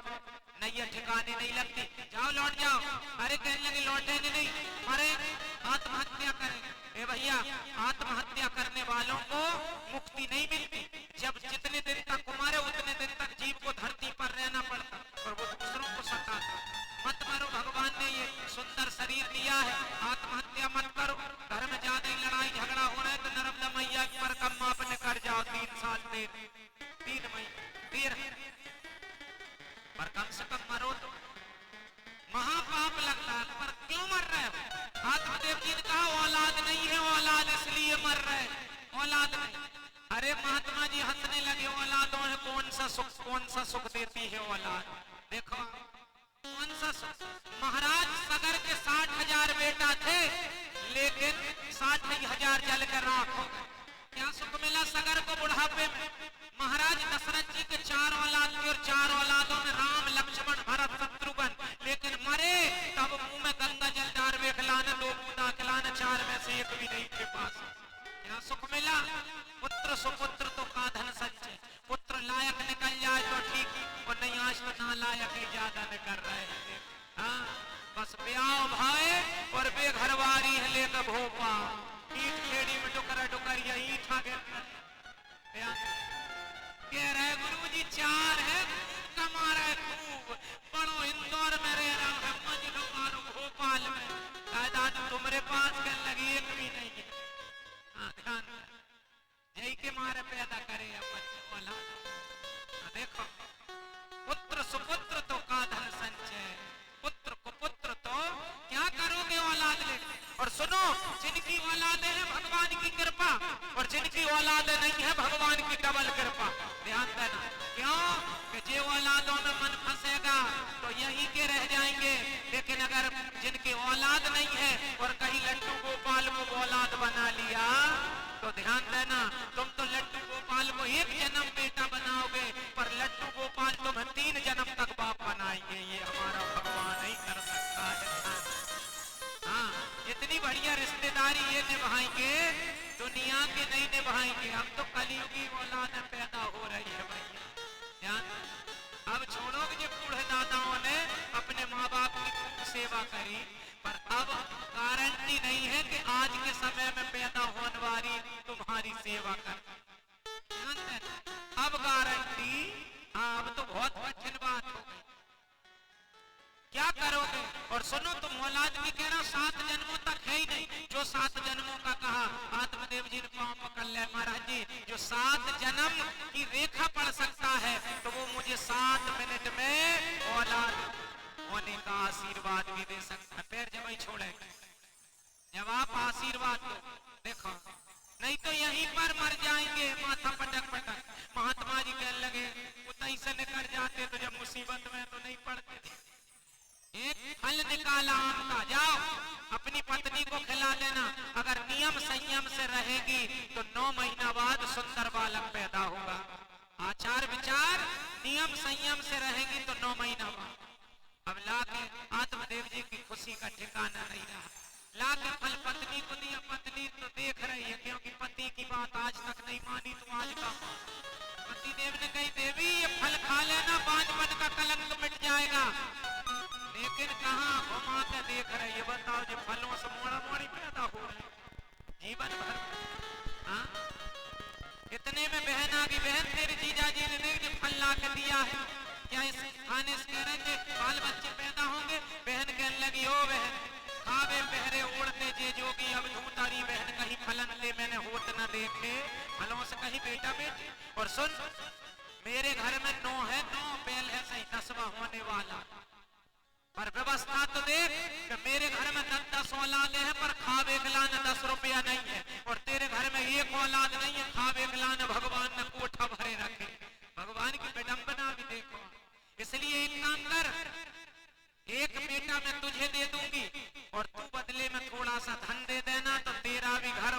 नैया ठिकाने नहीं लगती, जाओ लौट जाओ। अरे कहने लगे लौटेंगे नहीं, मरे आत्महत्या करेंगे। ए भैया आत्महत्या करने वालों को मुक्ति नहीं मिलती। जब जितने दिन तक मरे उतने दिन तक जीव को धरती पर रहना पड़ता और वो दूसरों को सताता। मत मरो, भगवान ने ये सुंदर शरीर दिया है, आत्महत्या मत करो। घर में ज्यादा ही लड़ाई झगड़ा हो रहा है तो नर्मदा मैया की परिक्रमा अपने कर जाओ 3 साल 3 महीने पर कम से कम मरो तो। महापाप लगता है पर क्यों मर रहे हो? आत्मदेव जी ने कहा औलाद नहीं है, औलाद इसलिए मर रहे, औलाद नहीं। अरे महात्मा जी हंसने लगे, औलादों है कौन सा सुख देती है औलाद? देखो कौन सा सुख। महाराज सगर के 60,000 बेटा थे लेकिन 60,000 जल कर राख हो गए। क्या सुख मिला सगर को बुढ़ापे में? महाराज दशरथ जी के 4 औलाद थे और 4 औलादों में राम लक्ष्मण भरत शत्रुघ्न, लेकिन मरे तब मुंह में गंगा जल डार वे खिलाने 2 बूंदा खिलाने, 4 में से एक भी नहीं के पास। क्या सुख मिला? पुत्र सुपुत्र तो का धन संचय। पुत्र लायक निकल जाए तो ठीक, और नहीं आज तो ना लायक ही ज्यादा निकल रहे हैं। हाँ बस ब्याह भाई और बेघरवारी है लेकर भोपा, ईट खेड़ी में डुकर डुकर यही ठा कह रहे गुरुजी 4 है कमा रहे खूब, बड़ो इंदौर में रह रहा है, मजनू मारो भोपाल में। दादा तुम्हारे पास कल लगी एक भी नहीं है। ध्यान यही के मारे पैदा करे वाला। देखो पुत्र सुपुत्र तो का धन संचय, पुत्र कुपुत्र तो क्या करोगे औलाद लेके? और सुनो जिनकी औलादे है भगवान की कृपा, और जिनकी औलादे नहीं है भगवान की डबल कृपा। ध्यान देना क्यों कि जे औलादों में मन फंसेगा तो यही के रह जाएंगे, लेकिन अगर जिनकी औलाद नहीं है और कहीं लड्डू गोपाल को औलाद बना लिया तो ध्यान देना तुम तो लड्डू गोपाल को 1 जन्म बेटा बनाओगे पर लड्डू गोपाल तुम्हें 3 जन्म तक बाप बनाएंगे। ये हमारा भगवान ही कर सकता है। हाँ इतनी बढ़िया रिश्तेदारी ये निभाएंगे दुनिया के नहीं निभाएंगे। हम तो कलयुगी औलाद पैदा हो रही है भैया। ध्यान अब छोड़ोगे जो बूढ़े दादाओं ने अपने माँ बाप की खूब सेवा करी, पर अब गारंटी नहीं है कि आज के समय में पैदा होने वाली तुम्हारी सेवा कर। अब गारंटी अब तो बहुत कठिन बात हो गई। क्या करोगे? और सुनो तुम औलाद की कहना 7 जन्मों तक है ही नहीं। जो 7 जन्मों का कहा आत्मदेव जी ने पांव पकड़ लिया महाराज जी, जो 7 जन्म की रेखा पढ़ सकता है तो वो मुझे 7 मिनट में औलाद होने का आशीर्वाद भी दे सकता है। पैर जब ही छोड़ेगा जब आप आशीर्वाद दो। देखो नहीं तो यहीं पर मर जाएंगे माथा पटक पटक। महात्मा जी कहने लगे उतई से निकल जाते तो जब मुसीबत में तो नहीं पड़ते थे। एक फल निकाला आम का, जाओ अपनी पत्नी को खिला देना, अगर नियम संयम से रहेगी तो 9 महीना बाद सुंदर बालक पैदा होगा। आचार विचार नियम संयम से रहेगी तो 9 महीना बाद। अब लाके आत्मदेव जी की खुशी का ठिकाना नहीं रहा। लाके फल पत्नी को दिया, पत्नी तो देख रही है क्योंकि पति की बात आज तक नहीं मानी, तो आज का पति देव ने कही देवी ये फल खा लेना, बांझपन का कलंक मिट जाएगा। लेकिन कहाँ घुमा के देख रहे, ये बताओ जो फलों से मोड़ा मोड़ी पैदा हो रही जीवन भर। हाँ इतने में बहन आ गई, बहन तेरे जीजा जी ने जो फल ला के दिया है, क्या इस खाने से कह रहे थे बाल बच्चे पैदा होंगे? बहन कहने लगी ओ बहन खावे पहरे ओढ़ते जे जोगी, अब धूतारी बहन कहीं फलन ले मैंने होत न देखे, फलों से कहीं बेटा बेटी। और सुन मेरे घर में 9 है, 9 बैल है, सही 10वां होने वाला, पर व्यवस्था तो देख कि मेरे घर में 10 औलाद है, पर खावे खिलाने 10 रुपया नहीं है, और तेरे घर में 1 औलाद नहीं है, खावे खिलाने भगवान ने कोठा भरे रखे। भगवान की विडंबना भी देखो। इसलिए एक काम कर, एक बेटा मैं तुझे दे दूंगी और तू बदले में थोड़ा सा धन दे देना, तो तेरा भी घर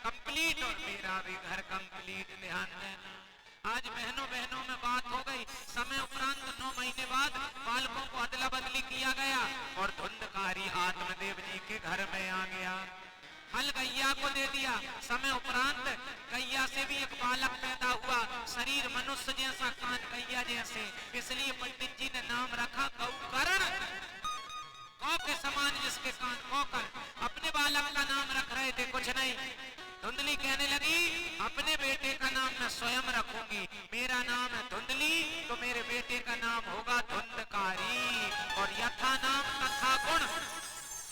कंप्लीट और मेरा भी घर कंप्लीट। ध्यान देना। आज बहनों बहनों में बात हो गई, समय उपरांत 9 महीने बाद बालकों को अदला बदली किया गया और धुंधकारी आत्मदेव जी के घर में आ गया। हल गैया को दे दिया, समय उपरांत गैया से भी एक बालक पैदा हुआ, शरीर मनुष्य जैसा, कान गैया जैसे, इसलिए पंडित जी ने नाम रखा गौकर्ण। गौ के समान जिसके कान गौकर। अपने बालक का नाम रख रहे थे, कुछ नहीं। धुंधली कहने लगी अपने बेटे का नाम मैं स्वयं रखूंगी, मेरा नाम है धुंधली, तो मेरे बेटे का नाम होगा धुंधकारी। और यथा नाम तथा गुण,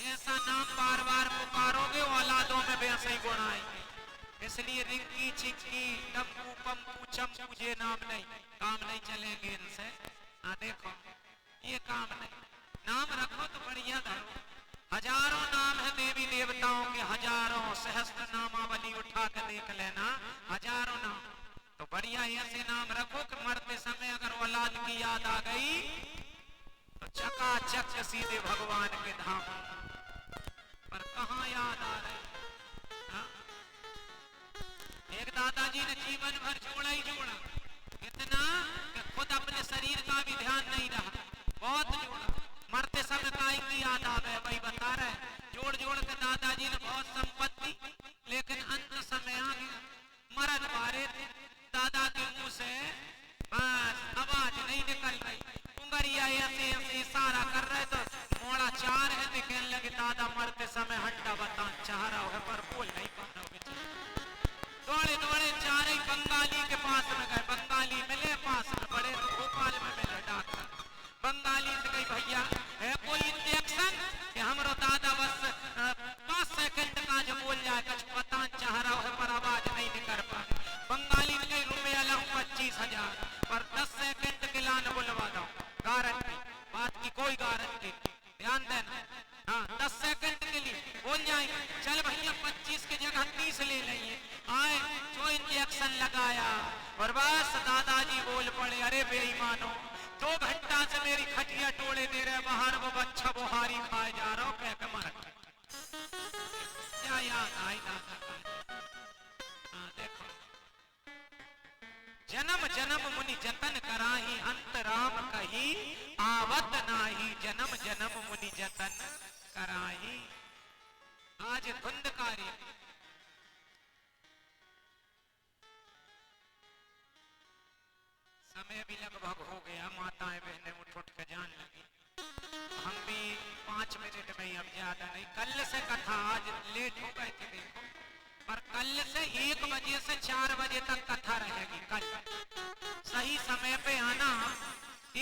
ऐसा नाम बार बार पुकारोगे औलादों में वैसे ही गुण आएंगे। इसलिए रिंकी चिंकी टम्पू पंपू चंपू ये नाम नहीं, काम नहीं चलेंगे इनसे। हाँ देखो ये काम नहीं, नाम रखो तो बढ़िया धरो। हजारों नाम है देवी देवताओं के, हजारों सहस्त्र नामावली उठा के देख लेना, हजारों नाम। तो बढ़िया ऐसे नाम रखो कि मरते समय अगर औलाद की याद आ गई तो चकाचक सीधे भगवान के धाम। पर कहाँ याद आ रहे। हाँ? एक दादाजी ने जीवन भर जोड़ा ही जोड़ा, इतना कि खुद अपने शरीर का भी ध्यान नहीं रहा, बहुत जोड़ा। मरते समय काय की याद आ गए, वही बता रहे। जोड़ जोड़ के दादाजी ने बहुत संपत्ति, लेकिन अंत समय आ गया, मरण मारे थे। दादा के मुंह से बस आवाज नहीं निकल रही, उंगरिया ऐसे ऐसे इशारा कर रहे, तो मोड़ा 4 है, कहने लगे दादा मरते समय हड्डा बता चाह रहा है पर बोल नहीं पा रहा। दौड़े दौड़े 4 बंगाली के पास में गए, बंगाली मिले पास में, बड़े तो भोपाल में मिले डॉक्टर। बंगाली से कही भैया है कोई इंजेक्शन कि हमरो दादा बस 5 सेकंड का जो बोल जाए, कुछ पता चाह रहा है पर आवाज नहीं निकल पा। बंगाली ने कही रुपया लाऊं 25,000, पर 10 सेकंड के लाने बुलवा दो, गारंटी, बात की कोई गारंटी। ध्यान देना। हाँ 10 सेकंड के लिए बोल जाएंगे, चल भैया 25 की जगह 30 ले लेंगे। आए जो इंजेक्शन लगाया और बस दादाजी बोल पड़े अरे बेईमानो, 2 घंटा से मेरी खटिया टोड़े दे रहे, बाहर वो बच्चा बुहारी खाए जा रहा हूं, कह के मर क्या याद आई दादा का। हाँ देखो, जन्म जन्म मुनि जतन कराही, अंत राम कही आवत नाही, जन्म जन्म मुनि जतन कराही। आज धुंधकारी समय भी लगभग हो गया, माताएं बहनें उठ उठ के जान लगी। हम भी 5 मिनट में ही, अब ज्यादा नहीं। कल से कथा, आज लेट हो गए थे देखो, पर कल से 1 बजे से 4 बजे तक कथा रहेगी। कल सही समय पे आना,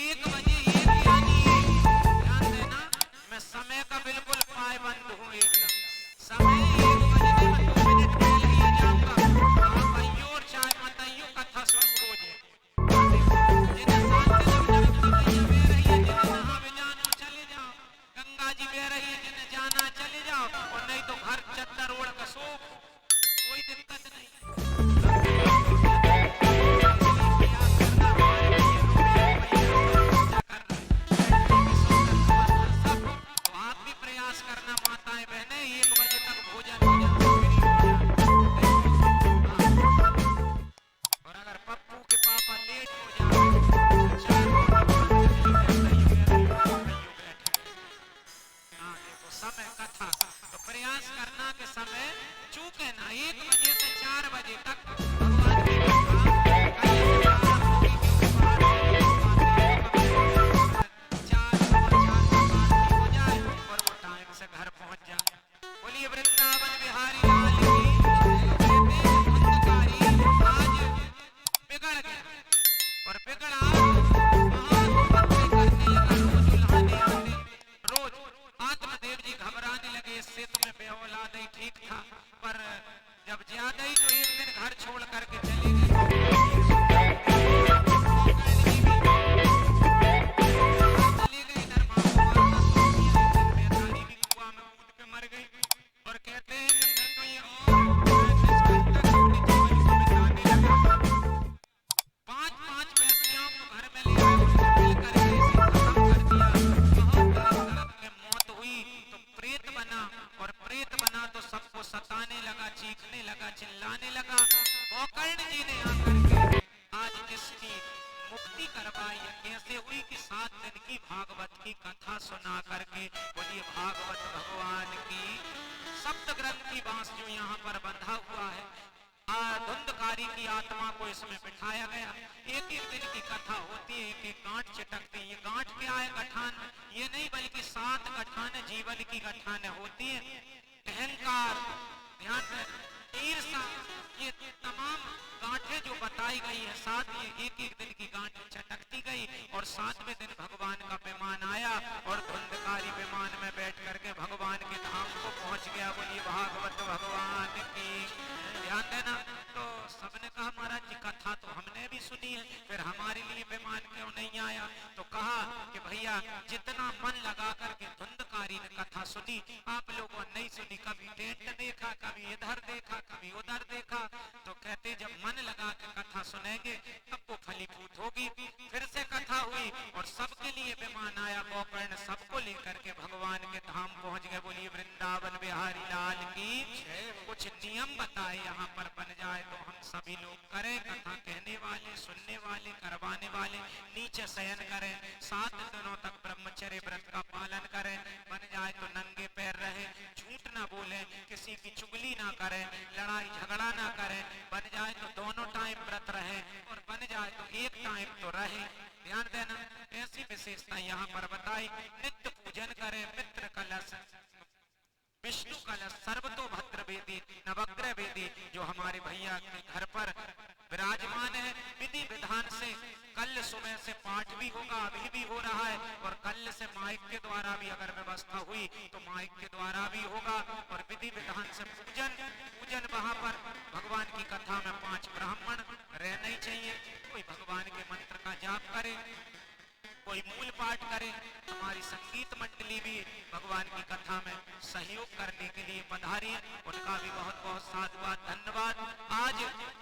1 बजे 1 यानी ध्यान देना, मैं समय का बिल्कुल पाबंद हूँ एकदम। समय 1 बजे में 2 मिनट पहले ही जाऊंगा, आप आइयो और चाय बताइयो, कथा शुरू हो जाए। गंगा जी बह रही है, जिन्हें जाना चले जाओ, और नहीं तो घर चद्दर ओढ़ कर सो, कोई दिक्कत नहीं। तो आप भी प्रयास करना माताएं बहनें, 1 बजे तक भोजन हो जाए। और अगर पप्पू के पापा लेट हो जाए, 4 बजे समय कथा, तो प्रयास करना कि समय चूके ना। 1 बजे से 4 बजे तक भगवान की हो जाए और वो टाइम से घर पहुंच जाए। बोलिए वृंदावन बिहारी लाल की। धुंधकारी आज बिगड़ गया और बिगड़ा रोज आत्मदेव जी घबराने लगे, इससे तुम्हें बेऔलाद ही ठीक था, पर जब ज्यादा ही तो एक दिन घर छोड़ करके चले गए। मर गई और कहते हैं कि फिर तो ये 5-5 पैसियों को घर में ले आए करके इसे खत्म कर दिया। बहुत में मौत हुई तो प्रेत बना और प्रेत बना तो सबको सताने लगा, चीखने लगा, चिल्लाने लगा। गोकर्ण जी ने आकर के आज किसकी मुक्ति करवाई है, कैसे हुई कि 7 दिन की भागवत की कथा सुना करके। बोलिए भागवत भगवान की। सप्त ग्रंथ की बांस जो यहाँ पर बंधा हुआ है, धुंधकारी की आत्मा को इसमें बिठाया गया। एक एक दिन की कथा होती है, एक एक गांठ चिटकती है। ये गांठ क्या है गठान, ये नहीं बल्कि 7 गठान जीवन की गठान होती है। अहंकार, ध्यान, ईर्ष्या, ये तमाम गांठें जो बताई गई है, 7 ये एक एक दिन की गांठ चटकती गई और 7वें दिन भगवान का विमान आया और धुंधकारी विमान में बैठ करके भगवान के धाम को पहुंच गया। बोलिए भागवत भगवान की। ध्यान देना। तो सबने कहा महाराज जी कथा तो हमने भी सुनी है, फिर हमारे लिए विमान क्यों नहीं आया? तो कहा कि भैया जितना मन लगा करके धुंधकारी ने कथा सुनी, आप लोगों ने नहीं सुनी। कभी टेंट देखा, कभी इधर देखा, कभी उधर देखा। तो कहते जब मन लगा के कथा सुनेंगे तब वो फलीभूत होगी। फिर से कथा हुई और सबके लिए विमान आया। गोकर्ण सबको लेकर के भगवान के धाम पहुंच गए। बोलिए वृंदावन बिहारी लाल की। कुछ नियम बताए यहाँ पर बन जाए तो हम सभी लोग करें। कथा कहने वाले, सुनने वाले, करवाने वाले नीचे शयन करें। 7 दिनों तक ब्रह्मचर्य व्रत का पालन करें। बन जाए तो नंगे पैर रहे, झूठ ना बोले, किसी की चुगली ना करें, लड़ाई झगड़ा ना करें। बन जाए तो दोनों टाइम व्रत रहे और बन जाए तो एक टाइम तो रहे। ध्यान देना। ऐसी विशेषता यहाँ पर बताई। नित्य पूजन करें, मित्र कलश, विष्णु कलश, सर्वतोभद्र वेदी, नवग्रह वेदी जो हमारे भैया के घर पर विराजमान है। विधि विधान से कल सुबह से पाठ भी होगा, अभी भी हो रहा है, और कल से माइक के द्वारा भी अगर व्यवस्था हुई तो माइक के द्वारा भी होगा। और विधि विधान से पूजन वहां पर भगवान की कथा में 5 ब्राह्मण रहना ही चाहिए। कोई भगवान के मंत्र का जाप करे, कोई मूल पाठ करे। हमारी संगीत मंडली भी भगवान की कथा में सहयोग करने के लिए पधारी है, उनका भी बहुत बहुत साधुवाद, धन्यवाद। आज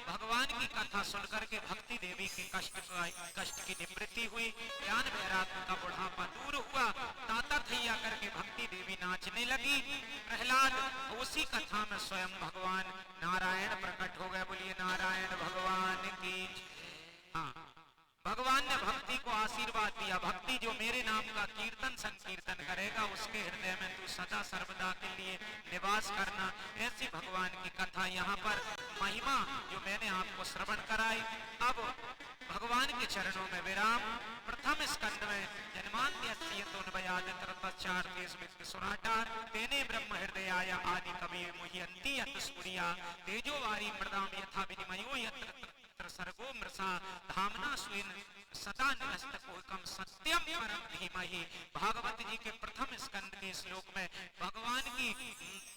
भगवान की कथा सुनकर के भक्ति देवी के कष्ट की निवृत्ति हुई, ज्ञान वैराग्य का बुढ़ापा दूर हुआ, ताता थैया करके भक्ति देवी नाचने लगी। प्रहलाद, उसी कथा में स्वयं भगवान नारायण प्रकट हो गए। बोलिए नारायण भगवान की। हाँ, भगवान ने भक्ति को आशीर्वाद दिया। भक्ति जो मेरे नाम का कीर्तन संकीर्तन करेगा उसके हृदय में तू सदा सर्वदा के लिए निवास करना। ऐसी भगवान की कथा यहाँ पर महिमा जो मैंने आपको श्रवण कराई। अब भगवान के चरणों में विराम। प्रथम स्कंद में जन्मांत्यस्यतोन्वयादितरतश्चार्थेष्वित्तसुराटार तेने ब्रह्म हृदयाय आदि कवि मुह्यन्ति यत् स्फुरिया तेजोवारी मृदाम यथा विनिमयो यत्र सर्गो मृषा धामना स्वेन सदा निरस्तकोकम सत्यम परम धीमहि। भागवत जी के प्रथम स्कंद के श्लोक में भगवान की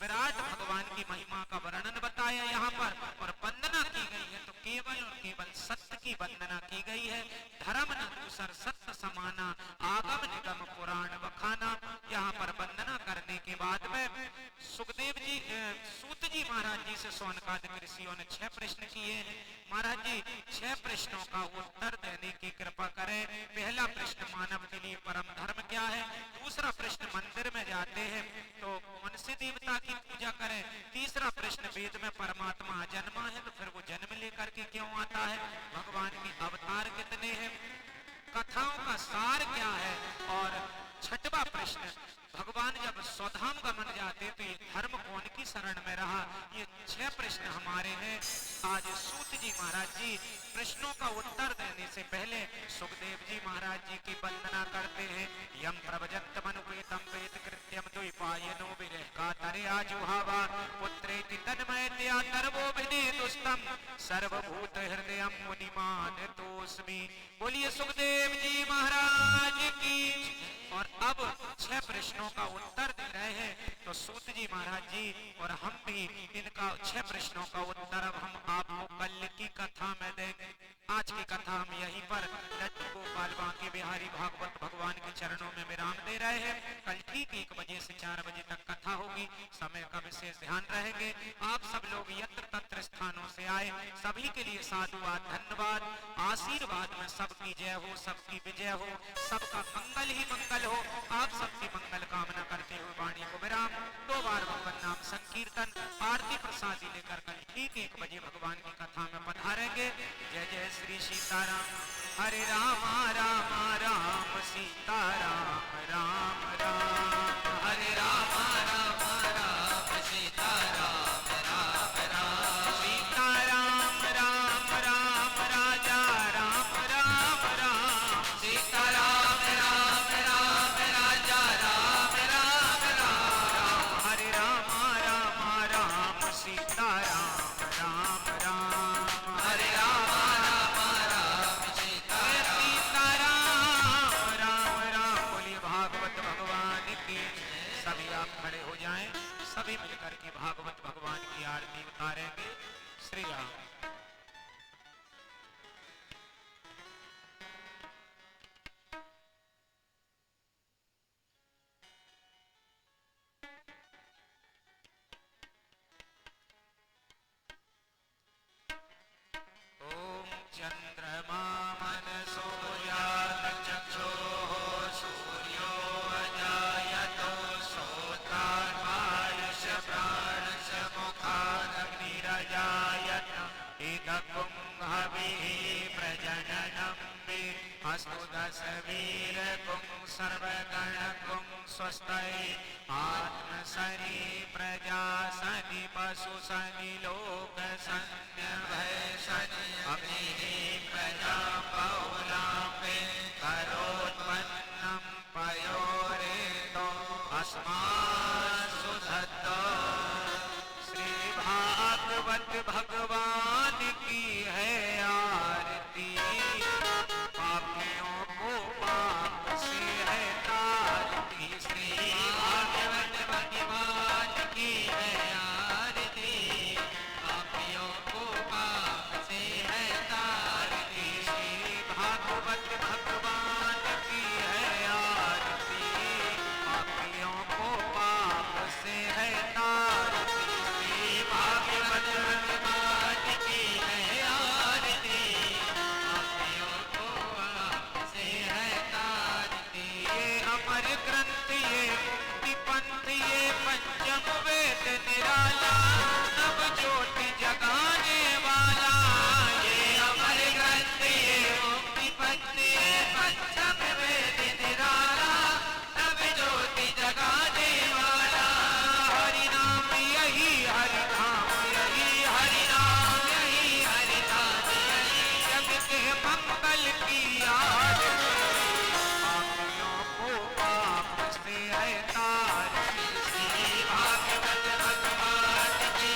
विराट भगवान की महिमा का वर्णन बताया यहाँ पर, और वंदना की गई है तो केवल और केवल सत्य की वंदना की गई है। धर्म न दूसर सत्य समाना आगम निगम पुराण बखाना। यहाँ पर वंदना करने के बाद में सुखदेव जी, सूत जी महाराज जी से शौनकादिक ऋषियों ने 6 प्रश्न किए। महाराज जी 6 प्रश्नों का उत्तर देने की कृपा करें। पहला प्रश्न मानव के लिए परम धर्म क्या है। दूसरा प्रश्न मंदिर में जाते हैं तो कौन से देवता की पूजा करें। तीसरा प्रश्न वेद में परमात्मा जन्मा है तो फिर वो जन्म लेकर के क्यों आता है। भगवान के अवतार कितने हैं, कथाओं का सार क्या है। और छठवां प्रश्न भगवान जब स्वधाम गमन जाते तो ये धर्म कौन की शरण में रहा? ये 6 प्रश्न हमारे हैं। आज सूत जी महाराज जी प्रश्नों का उत्तर देने से पहले सुखदेव जी महाराज जी की वंदना करते हैं। यम प्रवजत मनुपेतम वेद कृत्यम द्विपायनो विरह कातरे आजुहावा पुत्रेति तन्मयतया सर्वो विदितुस्तम सर्वभूत हृदयम मुनिमान तोस्मि। बोलिए सुखदेव जी महाराज की। और अब 6 प्रश्नों का उत्तर दे रहे हैं तो सूत जी महाराज जी और हम भी इनका 6 प्रश्नों का उत्तर अब हम आपको कल की कथा में देंगे। आज की कथा हम यहीं पर लड्डू गोपाल बांके बिहारी भागवत भगवान के चरणों में विराम दे रहे हैं। कल ठीक 1 बजे से 4 बजे तक कथा होगी। समय का विशेष ध्यान रहेंगे। आप सब लोग यत्र तत्र स्थानों से आए, सभी के लिए साधुवाद धन्यवाद। आशीर्वाद में सबकी जय हो, सबकी विजय हो, सबका मंगल ही मंगल हो। आप सबकी मंगल कामना करते हुए वाणी को विराम। 2 बार भगवान नाम संकीर्तन आरती प्रसादी लेकर कल ठीक 1 बजे भगवान की कथा में पधारेंगे। जय जय श्री सीताराम। हरे राम राम राम सीताराम राम राम। हरे राम राम राम सीताराम राम राम। सीताराम राम राम राजा राम राम राम। सीताराम राम राम राजा राम राम राम। हरे राम राम राम सीताराम राम राम। हरे राम राम राम सीताराम राम राम। बोलिए भागवत भगवान की। सभी आप खड़े हो जाएं, सभी मिलकर के भागवत भगवान की आरती उतारेंगे। श्री राम। ओम चंद्रमा मनसो यात चक्षुः सूर्यो अजायतो श्रोत्रार्मायुष प्राणश मुखादग्निरजायत इदकुं हविः प्रजननं वि अस्तु दशवीरकुं सर्वगणकुं स्वस्ति आत्मसनि प्रजा सनि पशु सनि लोक सन्य भय सनि अग्निः प्रजा बहुलाम्बे करोत्पन्नं पयोरेतो अस्मासु धत्तो। श्री भागवत भगवान की है आरती। पापियों को पाप से है तारती। श्री भागवत भगवान की है आरती। पापियों को पाप से है तारती। श्री भागवत भगवान की है आरती। पापियों को पाप से है तारती। श्री भागवत भगवान की है आरती। पापियों को पाप से है तारती। ये अमर ग्रंथ ये पंथ ये पंचम वेद निराला नव ज्योति जगाने वाला। ये अमर ग्रंथ ये मुक्ति पंथ ये पंचम वेद निराला नव ज्योति जगाने वाला। हरि नाम यही हरि धाम यही हरि नाम यही हरि धाम यही जग के मंगल की आरती। पापियों को पाप से है तारती। श्री भागवत भगवान की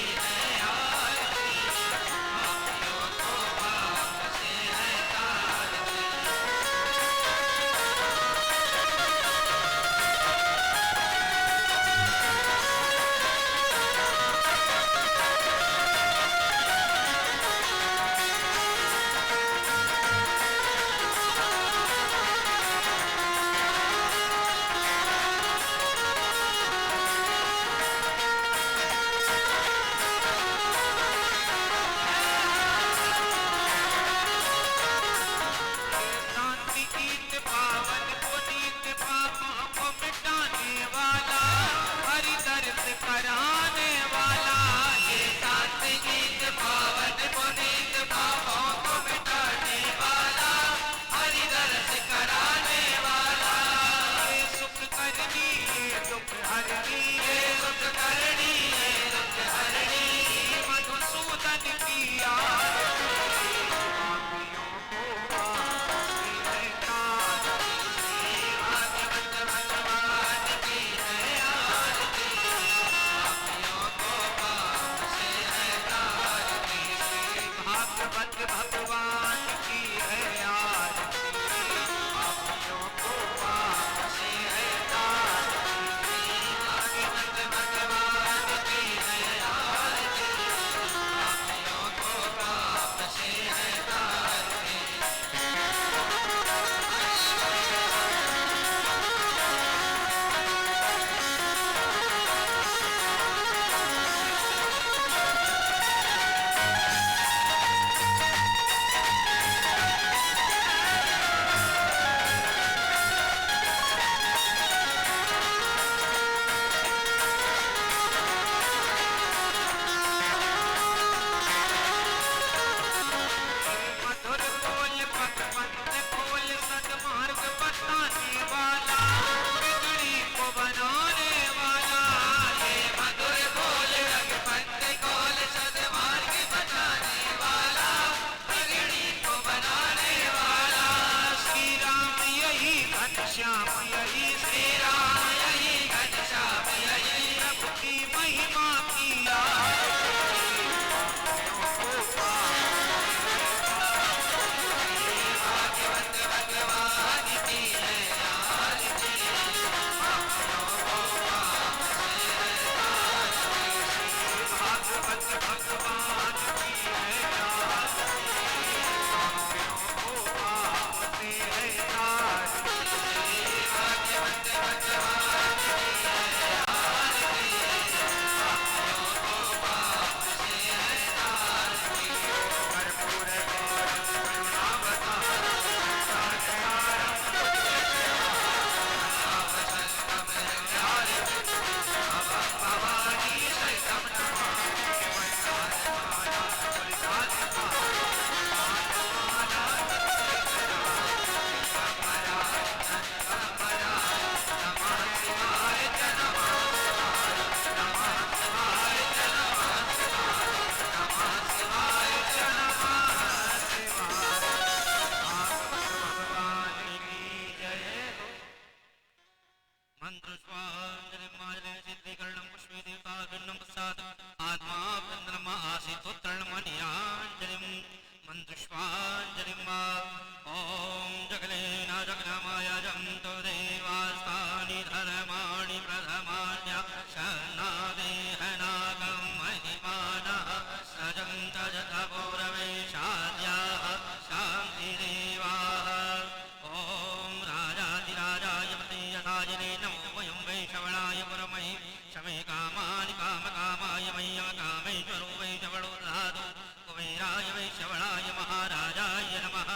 कामानि कामकामाय मह्यम कामेश्वरो वै शवणो दधातु कुबेराय वै शवणाय महाराजाय नमः।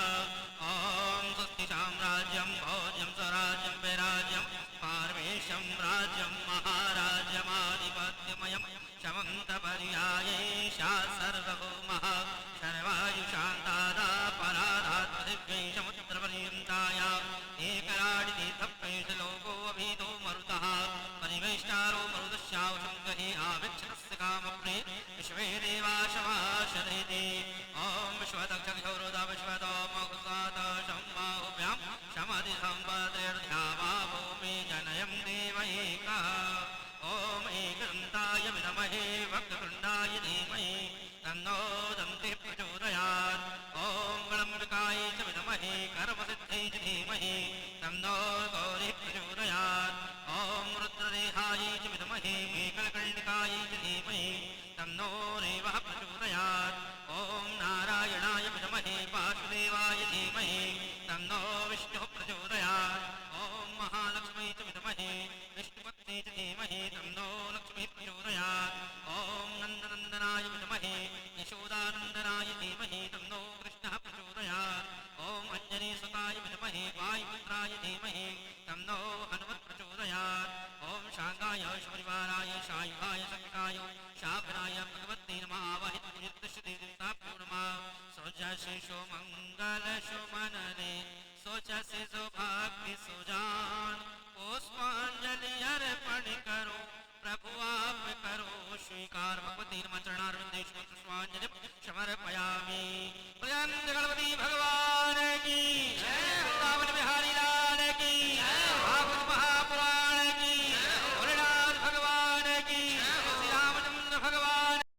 ॐ स्वस्ति साम्राज्यं भोज्यं स्वराज्यं वैराज्यं पारमेशं राज्यं महाराज्यमाधिपत्यमयं शमन्तपर्यायेषा सर्वभौमः सर्वायुषान्तादा पराधात् पृथिव्यै समुद्रपर्यन्ताया एकराडितीर्थप्रेष लोको अभीतो मरुतः परिवेष्टारो मरुदस्यावशं गहे आविच्छतस्य कामप्रे विश्वे देवाशवाशदेति। ॐ विश्वदक्षघोरोदा विश्वतोमोगसात शम्बाहुभ्यां शमधिसम्पतिर्ध्यावा भूमि जनयं देव एकः। ॐ एकदन्ताय विद्महे वक्रतुण्डाय धीमहि तन्नो दन्तिः प्रचोदयात्। ॐ गणम्बिकायै च विद्महे कर्मसिद्ध्यै च धीमहि तन्नो गौरिः प्रचोदयात्। ॐ रुद्रदेहायै च विद्महे मेकलकर्णिकायै च धीमहि तन्नो रेवः प्रचोदयात्। ॐ नारायणाय विद्महे वासुदेवाय धीमहि तन्नो विष्णुः प्रचोदयात्। ॐ महालक्ष्मी च विद्महे विष्णुपत्नी च धीमहि तन्नो लक्ष्मी प्रचोदयात्। ॐ नन्दनन्दनाय विद्महे यशोदानन्दनाय धीमहि तन्नो कृष्णः प्रचोदयात्। ॐ अञ्जनीसुताय विद्महे वायुपुत्राय धीमहि तन्नो हनुमत् प्रचोदयात्। ॐ शान्ताय शबरिवाराय शायुवाय शक्ताय शाभराय भगवते नमः। वाहितुनित्यश्रीदेवताभ्यो नमः। सोजशिशो मङ्गलशुमनने सोजसि सौभाग्य सुजा